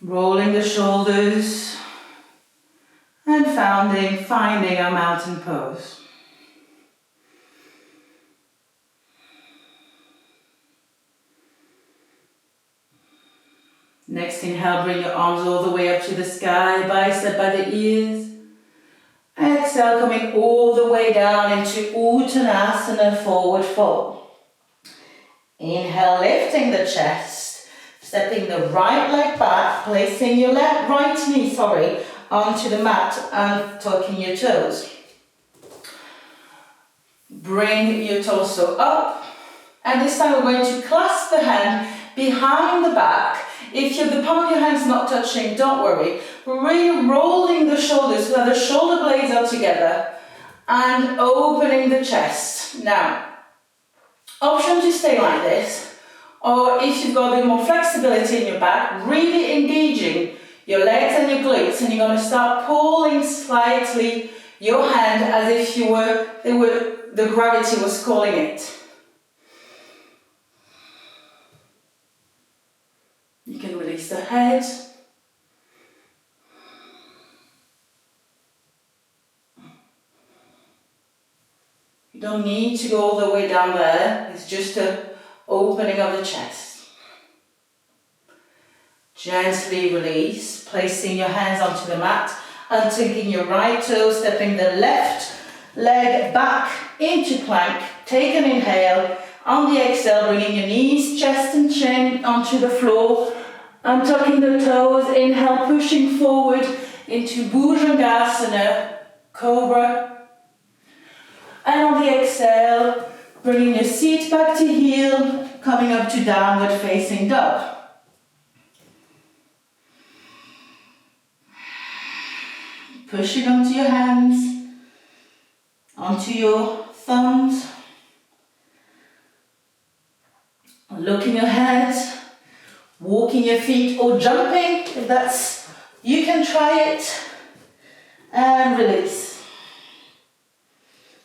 Rolling the shoulders and finding our mountain pose. Next inhale, bring your arms all the way up to the sky, bicep by the ears. Exhale, coming all the way down into Uttanasana, forward fold. Inhale, lifting the chest, stepping the right leg back, placing your right knee onto the mat and tucking your toes. Bring your torso up, and this time we're going to clasp the hand behind the back. If the palm of your hand's not touching, don't worry. We're really rolling the shoulders so that the shoulder blades are together and opening the chest. Now, option to stay like this, or if you've got a bit more flexibility in your back, really engaging your legs and your glutes, and you're going to start pulling slightly your hand as if the gravity was calling it. You can release the head. You don't need to go all the way down there. It's just an opening of the chest. Gently release, placing your hands onto the mat and taking your right toe, stepping the left leg back into plank. Take an inhale. On the exhale, bringing your knees, chest and chin onto the floor and tucking the toes. Inhale, pushing forward into Bhujangasana, Cobra. And on the exhale, bringing your seat back to heel, coming up to downward facing dog. Pushing onto your hands, onto your thumbs. Looking ahead, walking your feet or jumping, if you can try it, and release.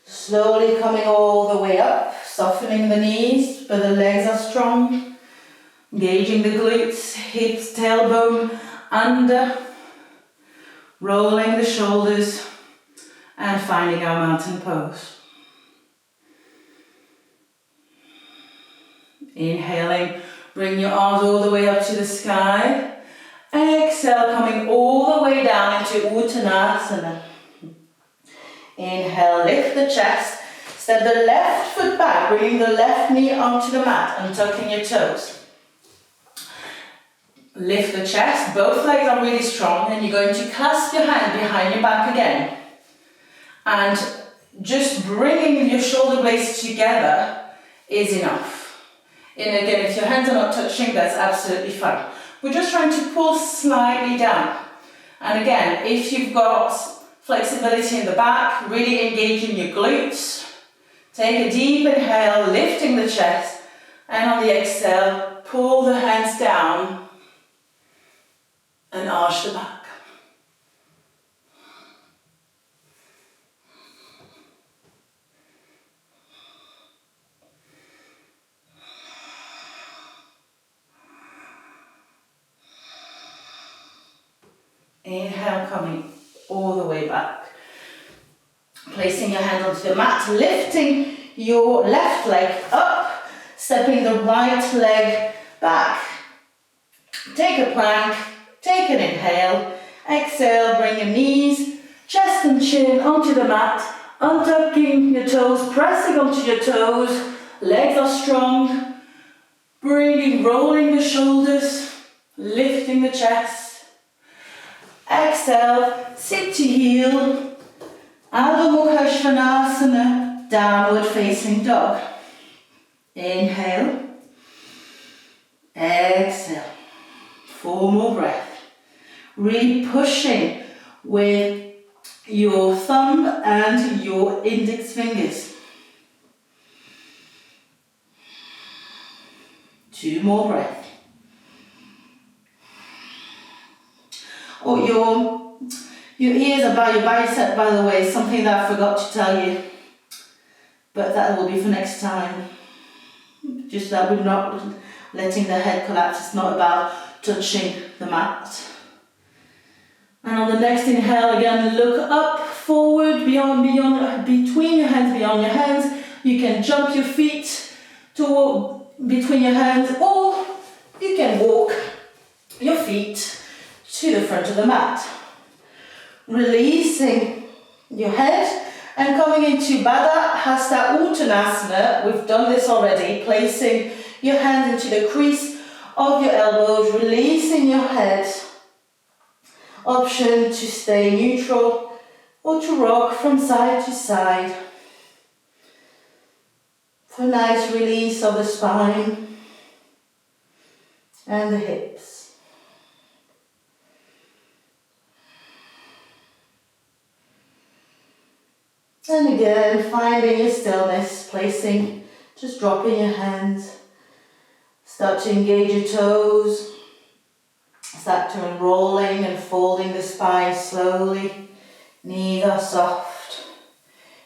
Slowly coming all the way up, softening the knees, but the legs are strong. Engaging the glutes, hips, tailbone under. Rolling the shoulders and finding our mountain pose. Inhaling, bring your arms all the way up to the sky. Exhale, coming all the way down into Uttanasana. Inhale, lift the chest, Step the left foot back, bringing the left knee onto the mat and tucking your toes. Lift the chest, both legs are really strong, and you're going to clasp your hand behind your back again. And just bringing your shoulder blades together is enough. And again, if your hands are not touching, that's absolutely fine. We're just trying to pull slightly down. And again, if you've got flexibility in the back, really engaging your glutes. Take a deep inhale, lifting the chest, and on the exhale, pull the hands down and arch the back. Inhale, coming all the way back. Placing your hand onto the mat, lifting your left leg up, stepping the right leg back. Take a plank, take an inhale, exhale, bring your knees, chest and chin onto the mat, untucking your toes, pressing onto your toes, legs are strong, breathing, rolling the shoulders, lifting the chest. Exhale, sit to heel, Adho Mukha Svanasana, downward facing dog. Inhale, exhale, 4 more breaths. Really pushing with your thumb and your index fingers. 2 more breaths. Oh, your ears are by your bicep, by the way, something that I forgot to tell you. But that will be for next time. Just that we're not letting the head collapse. It's not about touching the mat. And on the next inhale, again, look up, forward, between your hands, beyond your hands. You can jump your feet between your hands, or you can walk your feet to the front of the mat. Releasing your head and coming into Baddha Hasta Uttanasana. We've done this already, placing your hands into the crease of your elbows, releasing your head. Option to stay neutral or to rock from side to side. For a nice release of the spine and the hips. And again, finding your stillness, just dropping your hands. Start to engage your toes. Start to unrolling and folding the spine slowly. Knees are soft.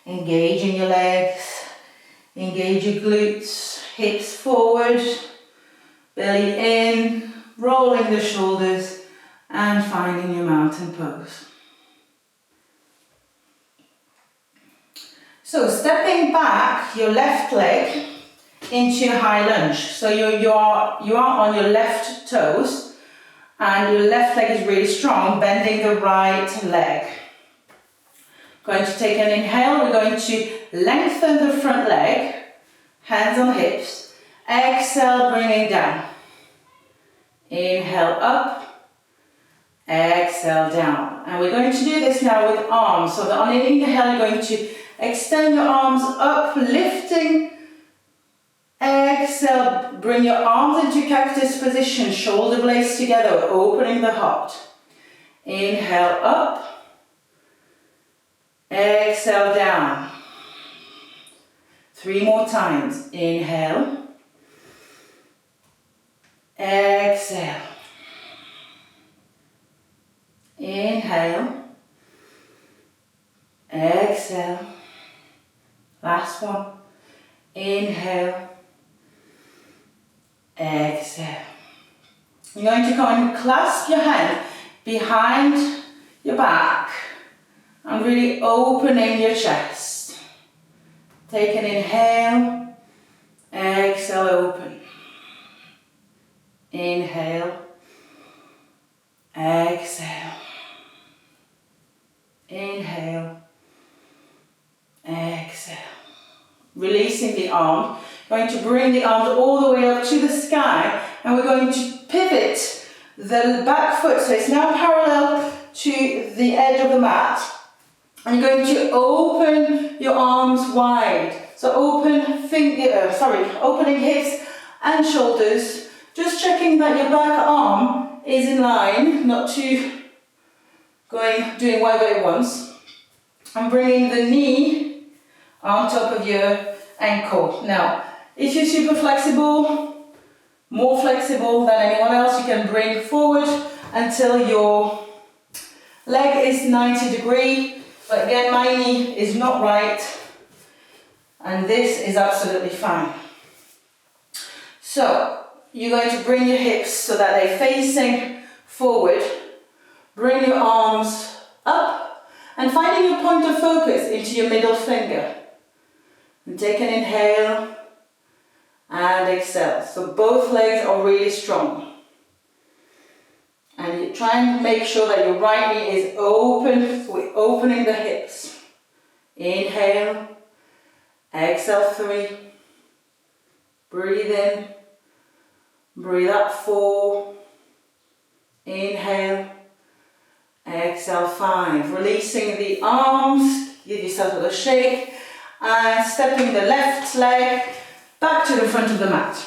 Engaging your legs. Engage your glutes. Hips forward. Belly in. Rolling the shoulders. And finding your mountain pose. So stepping back your left leg into high lunge. So you are on your left toes and your left leg is really strong, bending the right leg. Going to take an inhale, we're going to lengthen the front leg, hands on hips. Exhale, bringing down. Inhale up, exhale down. And we're going to do this now with arms. So on an inhale, you're going to extend your arms up, lifting. Exhale, bring your arms into cactus position, shoulder blades together, opening the heart. Inhale up. Exhale down. 3 more times. Inhale. Exhale. Inhale. Exhale. Last one. Inhale. Exhale. You're going to come and clasp your hand behind your back and really opening your chest. Take an inhale. Exhale, open. Inhale. Exhale. Inhale. Exhale. facing the arm. Going to bring the arms all the way up to the sky, and we're going to pivot the back foot so it's now parallel to the edge of the mat. And you're going to open your arms wide. So opening hips and shoulders, just checking that your back arm is in line, not too doing whatever it wants. And bringing the knee on top of your ankle. Now, if you're super flexible, more flexible than anyone else, you can bring forward until your leg is 90 degrees. But again, my knee is not right, and this is absolutely fine. So, you're going to bring your hips so that they're facing forward. Bring your arms up, and finding your point of focus into your middle finger. And take an inhale, and exhale. So both legs are really strong. And you try and make sure that your right knee is open, so we're opening the hips. Inhale, exhale 3, breathe in, breathe out 4, inhale, exhale 5. Releasing the arms, give yourself a little shake, and stepping the left leg back to the front of the mat.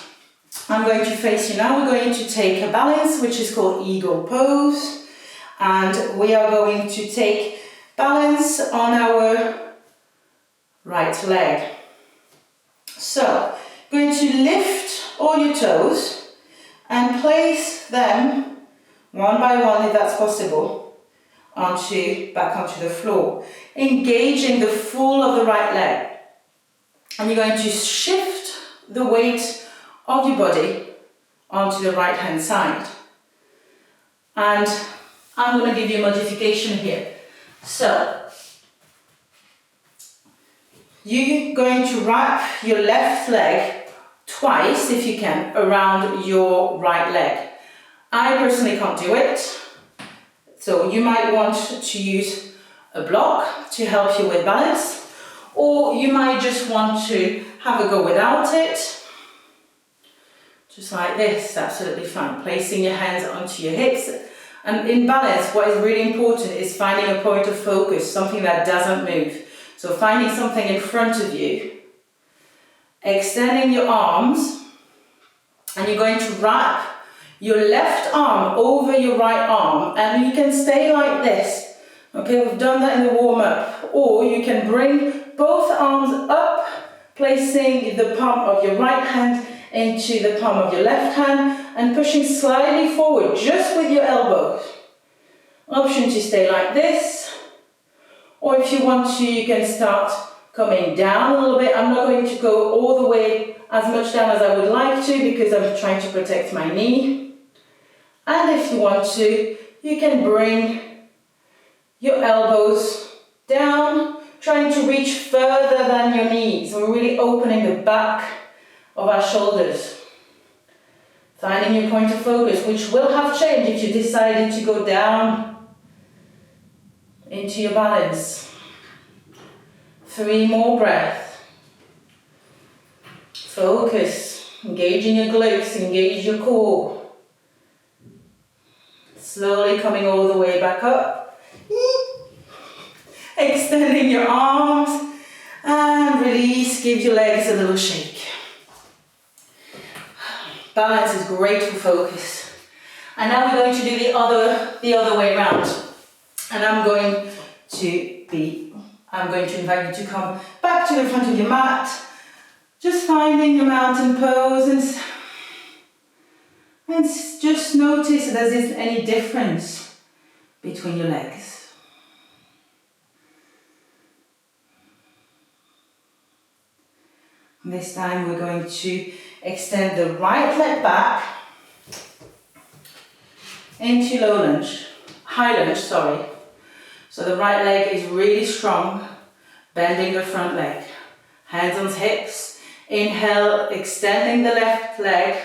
I'm going to face you now. We're going to take a balance, which is called eagle pose. And we are going to take balance on our right leg. So, going to lift all your toes and place them one by one, if that's possible, back onto the floor, engaging the full of the right leg. And you're going to shift the weight of your body onto the right hand side. And I'm going to give you a modification here. So, you're going to wrap your left leg twice, if you can, around your right leg. I personally can't do it, so you might want to use a block to help you with balance, or you might just want to have a go without it. Just like this, absolutely fine. Placing your hands onto your hips. And in balance, what is really important is finding a point of focus, something that doesn't move. So finding something in front of you, extending your arms, and you're going to wrap your left arm over your right arm, and you can stay like this. Okay, we've done that in the warm-up. Or you can bring both arms up, placing the palm of your right hand into the palm of your left hand and pushing slightly forward just with your elbows. Option to stay like this, or if you want to, you can start coming down a little bit. I'm not going to go all the way as much down as I would like to because I'm trying to protect my knee. And if you want to, you can bring your elbows down, trying to reach further than your knees. We're really opening the back of our shoulders. Finding your point of focus, which will have changed if you decided to go down into your balance. 3 more breaths. Focus, engaging your glutes, engage your core. Slowly coming all the way back up. Extending your arms and release, give your legs a little shake. Balance is great for focus. And now we're going to do the other way around. And I'm going to invite you to come back to the front of your mat. Just finding your mountain pose and just notice if there isn't any difference between your legs. This time we're going to extend the right leg back into high lunge. So the right leg is really strong, bending the front leg. Hands on hips. Inhale, extending the left leg,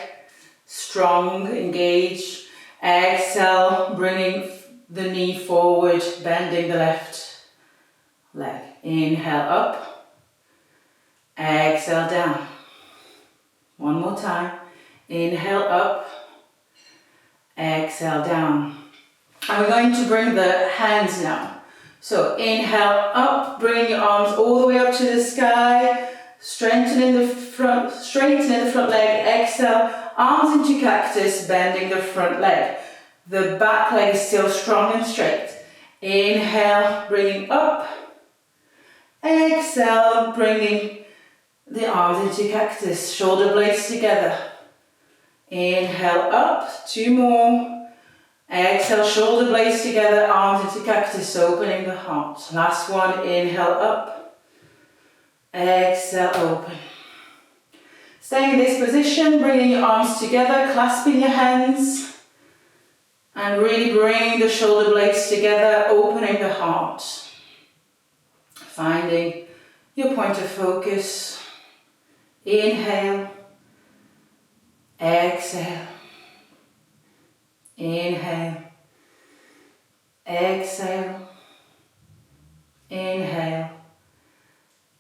strong, engaged. Exhale, bringing the knee forward, bending the left leg. Inhale up. exhale down. One more time. Inhale up, exhale down. And we're going to bring the hands now. So inhale up, bring your arms all the way up to the sky, straightening the front leg. Exhale, arms into cactus, bending the front leg. The back leg is still strong and straight. Inhale, bringing up. Exhale, bringing the arms into cactus, shoulder blades together. Inhale up, 2 more. Exhale, shoulder blades together, arms into cactus, opening the heart. Last one, inhale up. Exhale, open. Staying in this position, bringing your arms together, clasping your hands. And really bring the shoulder blades together, opening the heart. Finding your point of focus. Inhale. Exhale. Inhale. Exhale. Inhale.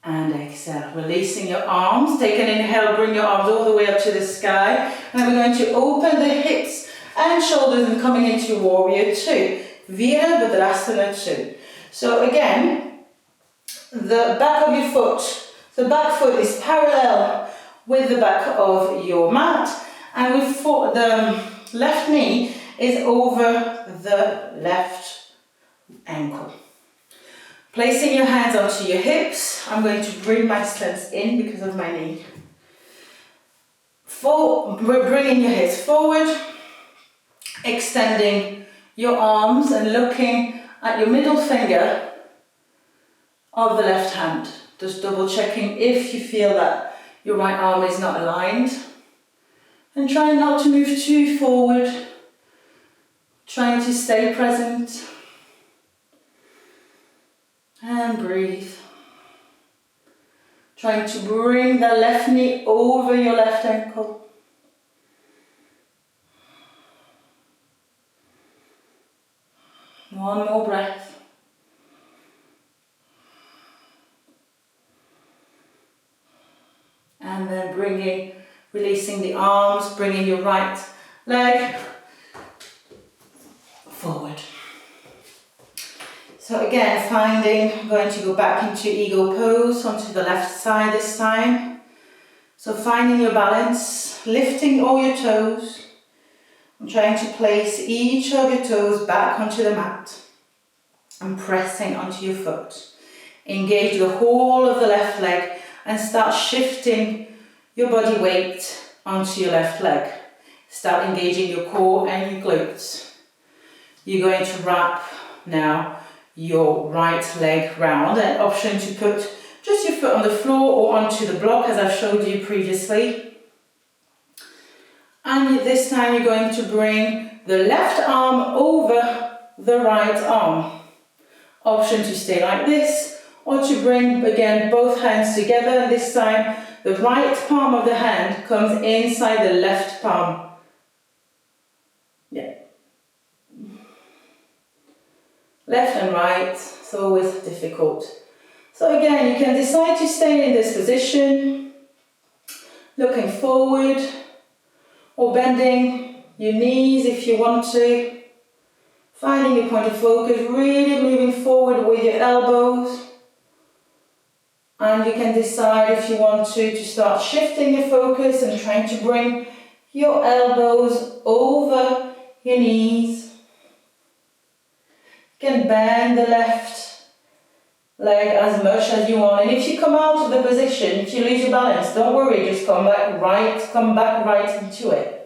And exhale. Releasing your arms. Take an inhale, bring your arms all the way up to the sky. And we're going to open the hips and shoulders and coming into warrior 2. Virabhadrasana 2. So again, the back of your foot, the back foot is parallel with the back of your mat, and the left knee is over the left ankle. Placing your hands onto your hips, I'm going to bring my stance in because of my knee. Bringing your hips forward, extending your arms and looking at your middle finger of the left hand. Just double checking if you feel that your right arm is not aligned. And trying not to move too forward. Trying to stay present. And breathe. Trying to bring the left knee over your left ankle. One more breath. And then releasing the arms, bringing your right leg forward. So again, going to go back into eagle pose onto the left side this time. So finding your balance, lifting all your toes. I'm trying to place each of your toes back onto the mat and pressing onto your foot. Engage the whole of the left leg and start shifting your body weight onto your left leg. Start engaging your core and your glutes. You're going to wrap now your right leg round. An option to put just your foot on the floor or onto the block as I've showed you previously. And this time you're going to bring the left arm over the right arm. Option to stay like this, or to bring again both hands together. And this time the right palm of the hand comes inside the left palm. Yeah. Left and right, it's always difficult. So again, you can decide to stay in this position, looking forward, or bending your knees if you want to. Finding your point of focus, really moving forward with your elbows. And you can decide if you want to start shifting your focus and trying to bring your elbows over your knees. You can bend the left leg as much as you want. And if you come out of the position, if you lose your balance, don't worry, just come back right into it.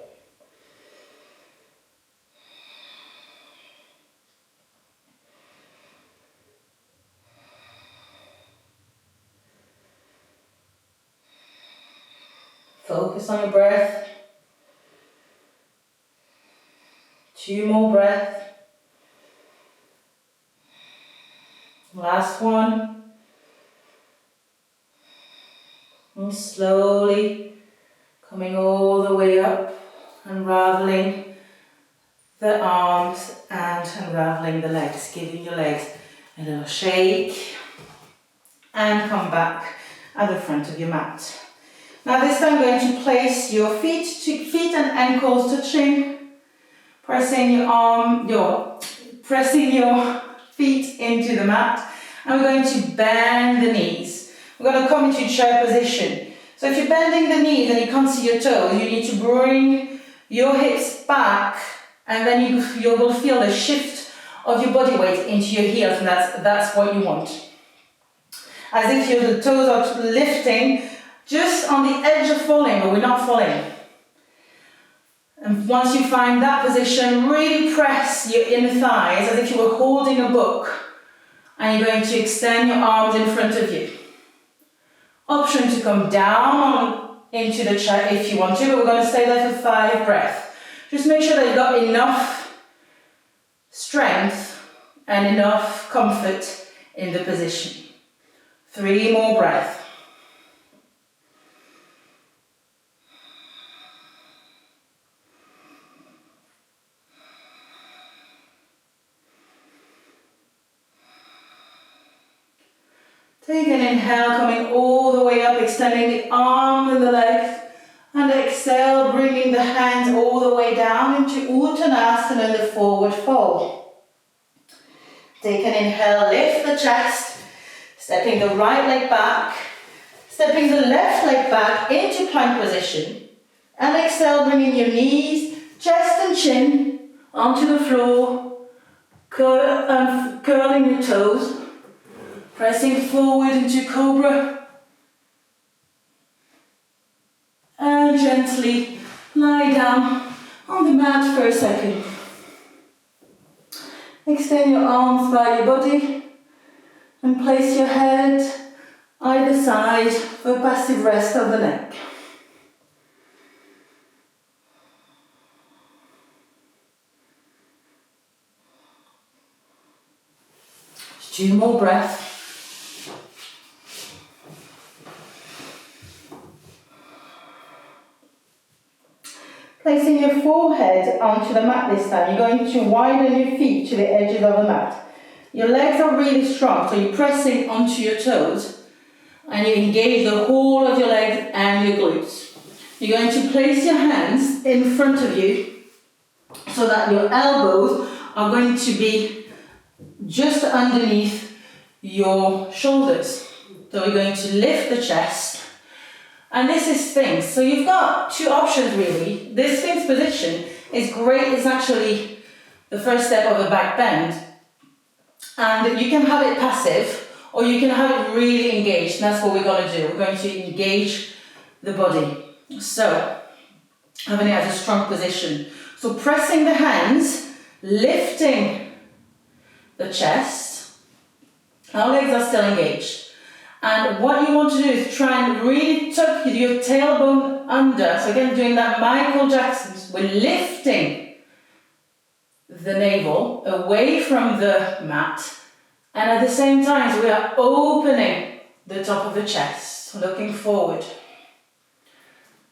Focus on your breath. 2 more breaths. Last one. And slowly coming all the way up, unraveling the arms and unraveling the legs, giving your legs a little shake and come back at the front of your mat. Now this time going to place your feet and ankles touching, pressing your feet into the mat, and we're going to bend the knees. We're going to come into chair position. So if you're bending the knees and you can't see your toes, you need to bring your hips back, and then you will feel the shift of your body weight into your heels, and that's what you want. As if your toes are lifting, just on the edge of falling, but we're not falling. And once you find that position, really press your inner thighs as if you were holding a book, and you're going to extend your arms in front of you. Option to come down into the chair if you want to, but we're going to stay there for 5 breaths. Just make sure that you've got enough strength and enough comfort in the position. 3 more breaths. Take an inhale, coming all the way up, extending the arm and the legs, and exhale, bringing the hands all the way down into Uttanasana, the forward fold. Take an inhale, lift the chest, stepping the right leg back, stepping the left leg back into plank position, and exhale, bringing your knees, chest and chin onto the floor, curling your toes, pressing forward into cobra, and gently lie down on the mat for a second. Extend your arms by your body and place your head either side for passive rest of the neck. Just 2 more breaths. Placing your forehead onto the mat this time, you're going to widen your feet to the edges of the mat. Your legs are really strong, so you're pressing onto your toes and you engage the whole of your legs and your glutes. You're going to place your hands in front of you so that your elbows are going to be just underneath your shoulders. So we're going to lift the chest. And this is Sphinx. So you've got 2 options really. This Sphinx position is great. It's actually the first step of a back bend. And you can have it passive or you can have it really engaged. And that's what we're going to do. We're going to engage the body. So having it as a strong position. So pressing the hands, lifting the chest. Our legs are still engaged. And what you want to do is try and really tuck your tailbone under. So again, doing that Michael Jackson. We're lifting the navel away from the mat. And at the same time, we are opening the top of the chest, looking forward.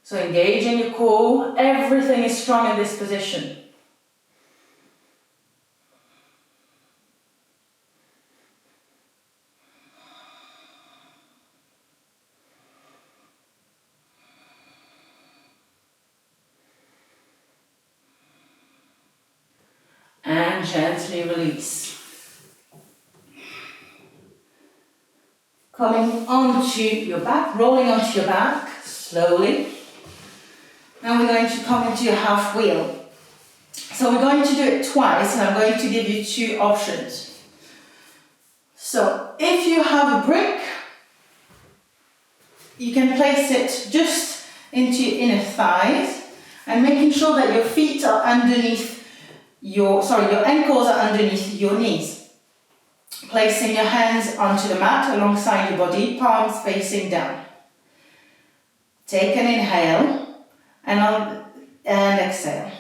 So engaging your core. Everything is strong in this position. And gently release. Coming onto your back, rolling onto your back, slowly. Now we're going to come into your half wheel. So we're going to do it twice, and I'm going to give you 2 options. So if you have a brick, you can place it just into your inner thighs, and making sure that your feet are underneath your ankles are underneath your knees. Placing your hands onto the mat alongside your body, palms facing down. Take an inhale and exhale.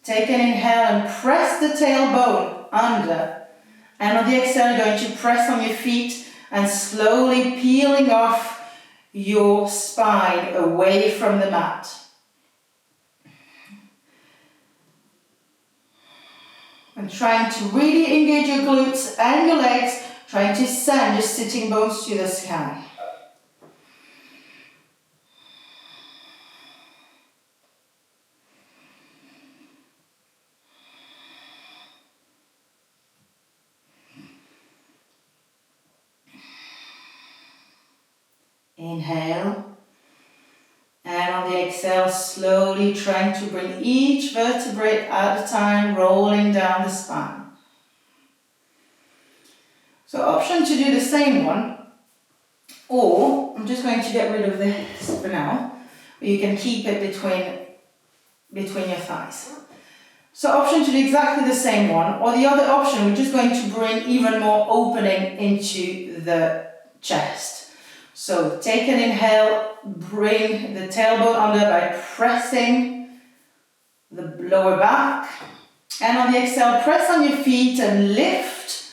Take an inhale and press the tailbone under. And on the exhale, you're going to press on your feet and slowly peeling off your spine away from the mat. And trying to really engage your glutes and your legs Trying to send your sitting bones to the sky. Inhale, and on the exhale, slowly trying to bring each vertebrae at a time, rolling down the spine. So option to do the same one, or I'm just going to get rid of this for now, but you can keep it between your thighs. So option to do exactly the same one, or the other option, we're just going to bring even more opening into the chest. So take an inhale, bring the tailbone under by pressing the lower back. And on the exhale, press on your feet and lift.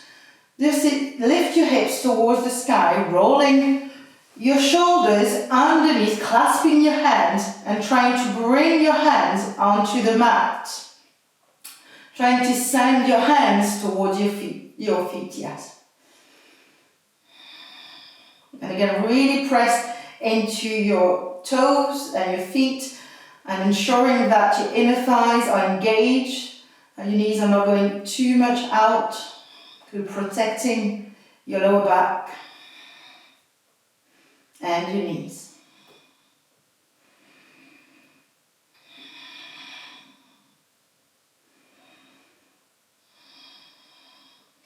Lift your hips towards the sky, rolling your shoulders underneath, clasping your hands and trying to bring your hands onto the mat. Trying to send your hands towards your feet, yes. And again, really press into your toes and your feet and ensuring that your inner thighs are engaged and your knees are not going too much out, to protecting your lower back and your knees.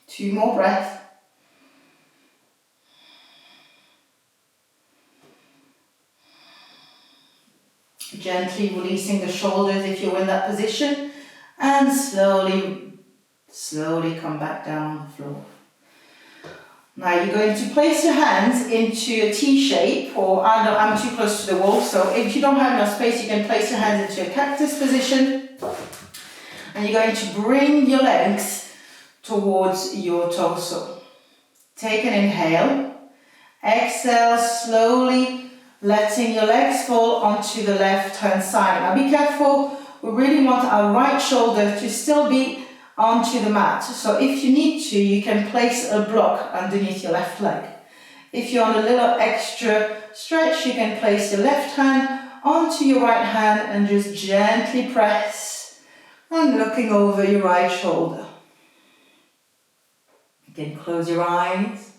Two more breaths. Gently releasing the shoulders if you're in that position, and slowly come back down on the floor. Now you're going to place your hands into a T shape, or I'm too close to the wall, so if you don't have enough space, you can place your hands into a cactus position, and you're going to bring your legs towards your torso. Take an inhale, exhale slowly, letting your legs fall onto the left hand side. Now be careful, we really want our right shoulder to still be onto the mat. So if you need to, you can place a block underneath your left leg. If you're on a little extra stretch, you can place your left hand onto your right hand and just gently press and looking over your right shoulder. You can close your eyes,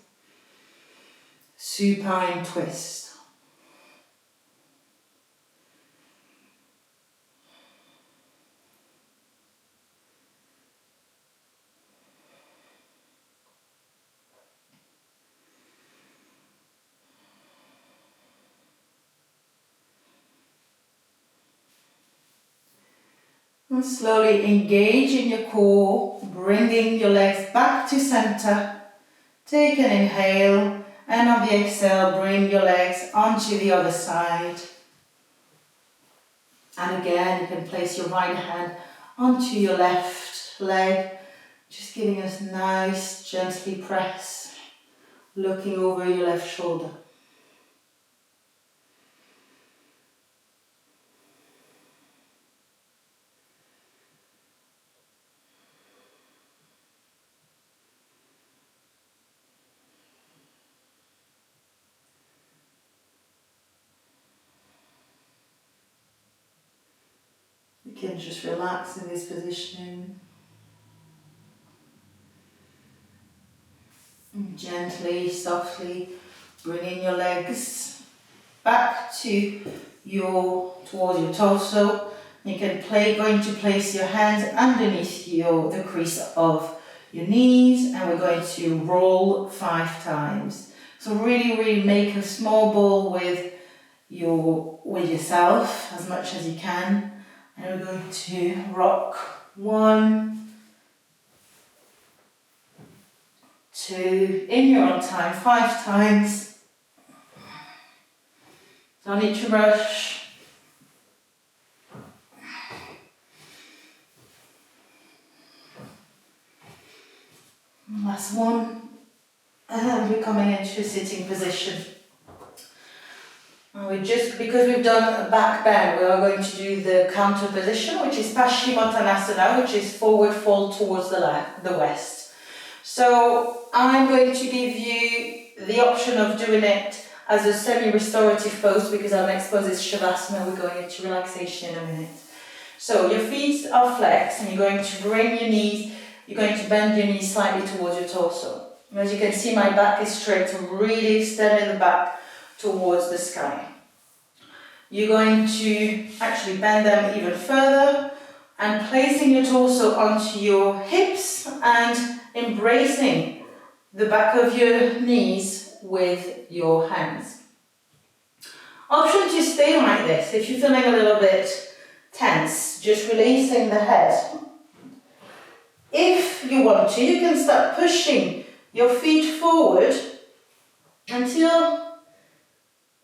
supine twist. And slowly engage in your core, bringing your legs back to center. Take an inhale, and on the exhale, bring your legs onto the other side. And again, you can place your right hand onto your left leg, just giving us nice, gently press, looking over your left shoulder. You can just relax in this position. And gently, softly bringing your legs back towards your torso. You can going to place your hands underneath the crease of your knees, and we're going to roll 5 times. So really make a small ball with yourself as much as you can. And we're going to rock 1, 2, in your own time, 5 times. Don't need to rush. Last one. And we're coming into a sitting position. And because we've done a back bend, we are going to do the counter position, which is Paschimottanasana, which is forward fold towards the west. So I'm going to give you the option of doing it as a semi-restorative pose, because our next pose is Shavasana. We're going into relaxation in a minute. So your feet are flexed and you're going to bring your knees, you're going to bend your knees slightly towards your torso. And as you can see, my back is straight, I'm really extending the back towards the sky. You're going to actually bend them even further and placing your torso onto your hips and embracing the back of your knees with your hands. Option to stay like this. If you're feeling a little bit tense, just releasing the head. If you want to, you can start pushing your feet forward until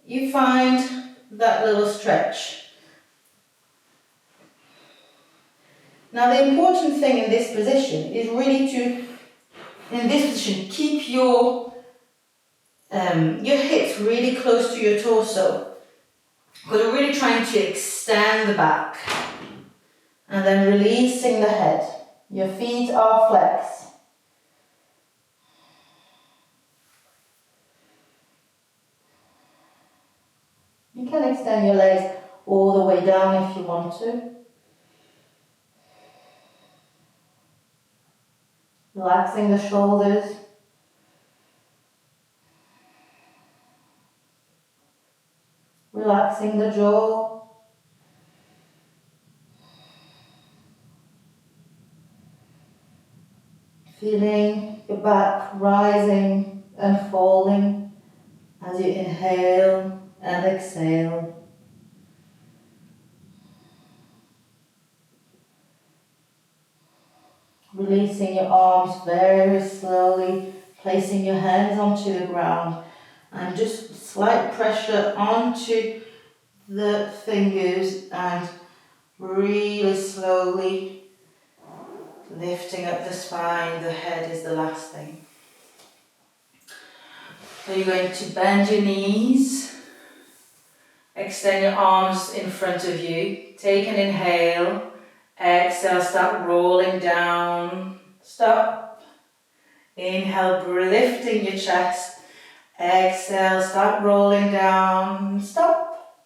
you find that little stretch. Now the important thing in this position is really to, keep your hips really close to your torso, because we're really trying to extend the back and then releasing the head. Your feet are flexed. You can extend your legs all the way down if you want to. Relaxing the shoulders. Relaxing the jaw. Feeling your back rising and falling as you inhale and exhale. Releasing your arms very slowly, placing your hands onto the ground and just slight pressure onto the fingers and really slowly lifting up the spine. The head is the last thing. So you're going to bend your knees, extend your arms in front of you, take an inhale, exhale, start rolling down, stop, inhale, lifting your chest, exhale, start rolling down, stop,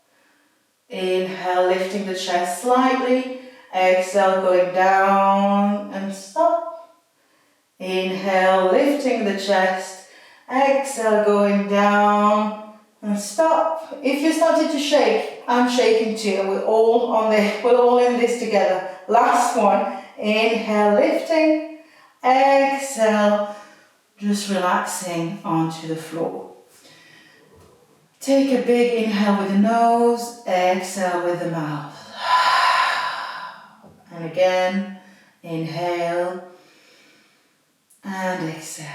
inhale, lifting the chest slightly, exhale, going down and stop, inhale, lifting the chest, exhale, going down and stop. If you started to shake, I'm shaking too, and we're all in this together. Last one, inhale, lifting, exhale, just relaxing onto the floor. Take a big inhale with the nose, exhale with the mouth. And again, inhale and exhale.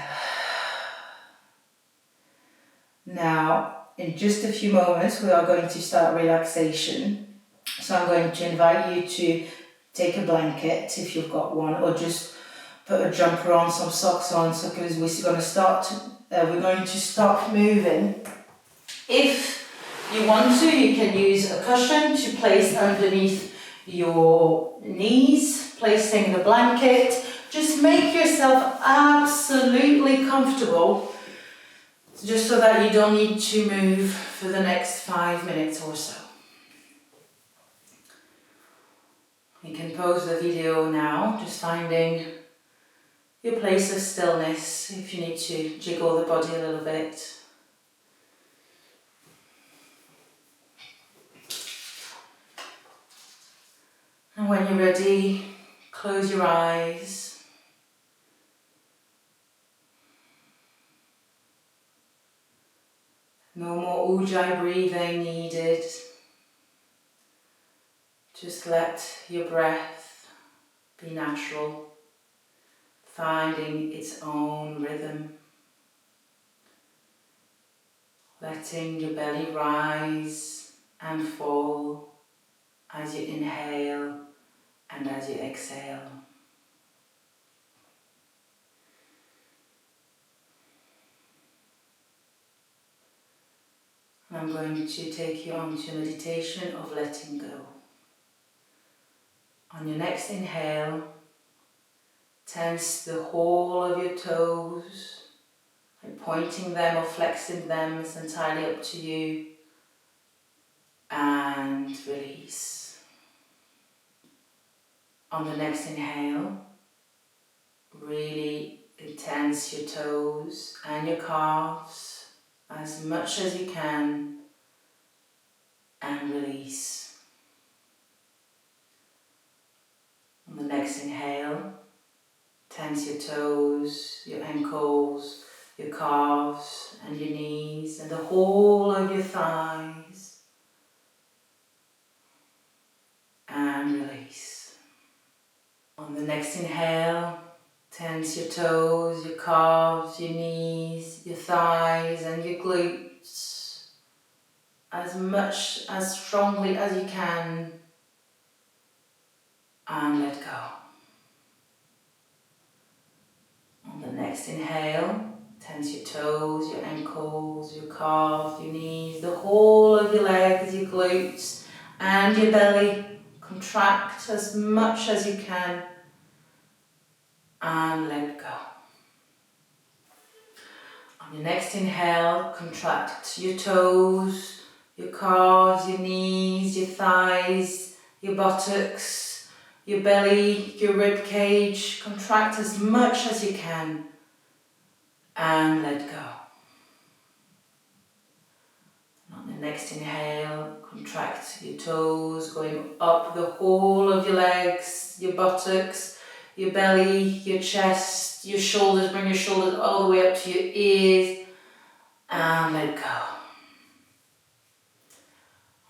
Now, in just a few moments, we are going to start relaxation. So I'm going to invite you to take a blanket if you've got one, or just put a jumper on, some socks on, so because we're going to start moving. If you want to, you can use a cushion to place underneath your knees, placing the blanket. Just make yourself absolutely comfortable, just so that you don't need to move for the next 5 minutes or so. You can pause the video now, just finding your place of stillness if you need to jiggle the body a little bit. And when you're ready, close your eyes. No more ujjayi breathing needed. Just let your breath be natural, finding its own rhythm. Letting your belly rise and fall as you inhale and as you exhale. I'm going to take you on to a meditation of letting go. On your next inhale, Tense the whole of your toes, like pointing them or flexing them is entirely up to you. And release. On the next inhale, really tense your toes and your calves as much as you can and release. On the next inhale, tense your toes, your ankles, your calves and your knees and the whole of your thighs and release. On the next inhale, tense your toes, your calves, your knees, your thighs and your glutes as much, as strongly as you can and let go. On the next inhale, tense your toes, your ankles, your calves, your knees, the whole of your legs, your glutes and your belly. Contract as much as you can and let go. On your next inhale, contract your toes, your calves, your knees, your thighs, your buttocks, your belly, your rib cage. Contract as much as you can and let go. And on the next inhale, contract your toes, going up the whole of your legs, your buttocks, your belly, your chest, your shoulders. Bring your shoulders all the way up to your ears and let go.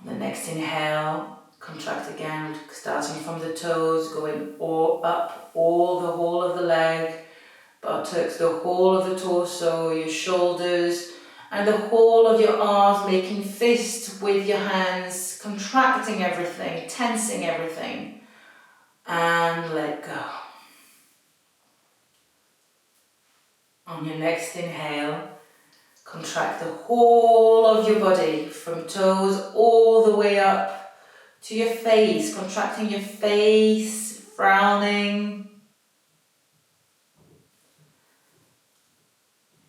On the next inhale, contract again, starting from the toes, going all up, all the whole of the leg, buttocks, the whole of the torso, your shoulders, and the whole of your arms, making fists with your hands, contracting everything, tensing everything, and let go. On your next inhale, contract the whole of your body from toes all the way up to your face, contracting your face, frowning,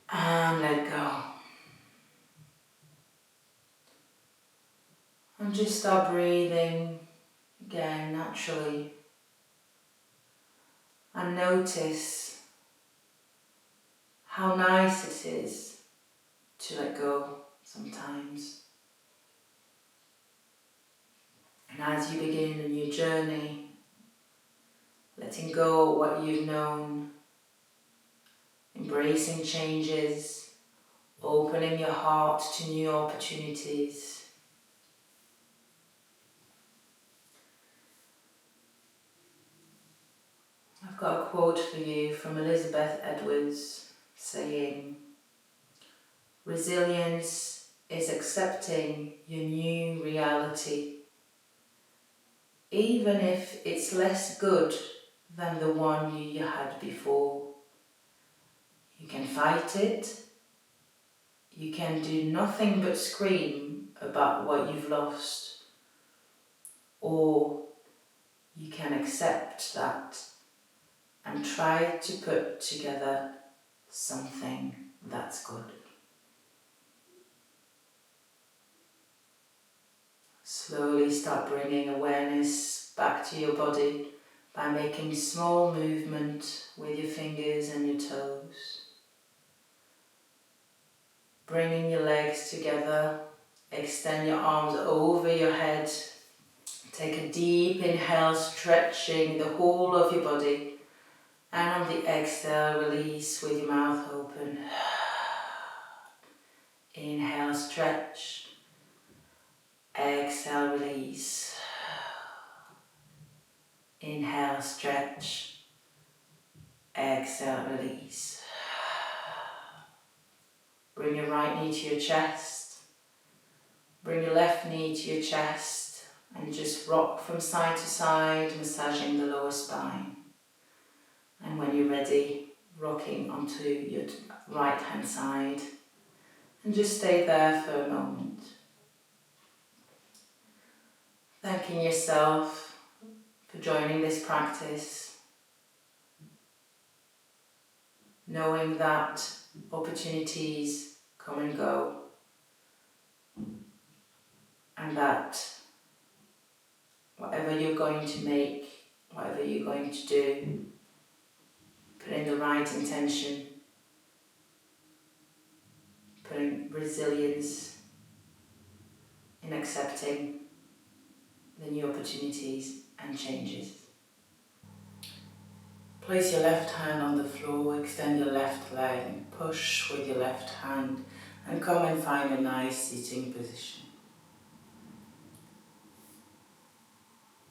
and let go. And just start breathing again naturally. And notice how nice it is to let go sometimes. And as you begin a new journey, letting go of what you've known, embracing changes, opening your heart to new opportunities. I've got a quote for you from Elizabeth Edwards saying, "Resilience is accepting your new reality, even if it's less good than the one you had before. You can fight it, you can do nothing but scream about what you've lost, or you can accept that and try to put together something that's good." Slowly start bringing awareness back to your body by making small movement with your fingers and your toes. Bringing your legs together, extend your arms over your head. Take a deep inhale, stretching the whole of your body. And on the exhale, release with your mouth open. Inhale, stretch. Exhale, release. Inhale, stretch. Exhale, release. Bring your right knee to your chest. Bring your left knee to your chest and just rock from side to side, massaging the lower spine. And when you're ready, rocking onto your right hand side. And just stay there for a moment. Thanking yourself for joining this practice. knowing that opportunities come and go, and that whatever you're going to make, whatever you're going to do, put in the right intention, put in resilience in accepting the new opportunities and changes. Place your left hand on the floor, extend your left leg and push with your left hand and come and find a nice sitting position.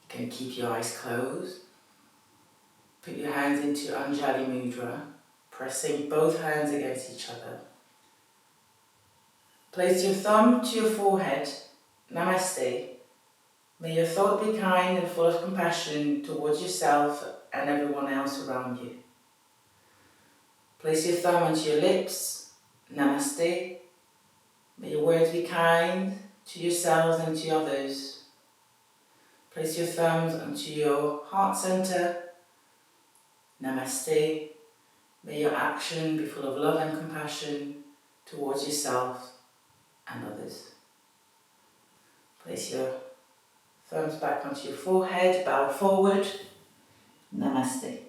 You can keep your eyes closed. Put your hands into Anjali Mudra, pressing both hands against each other. Place your thumb to your forehead, Namaste. May your thought be kind and full of compassion towards yourself and everyone else around you. Place your thumb onto your lips, Namaste. May your words be kind to yourselves and to others. Place your thumbs onto your heart center, Namaste. May your action be full of love and compassion towards yourself and others. Place your thumbs back onto your forehead, bow forward, Namaste.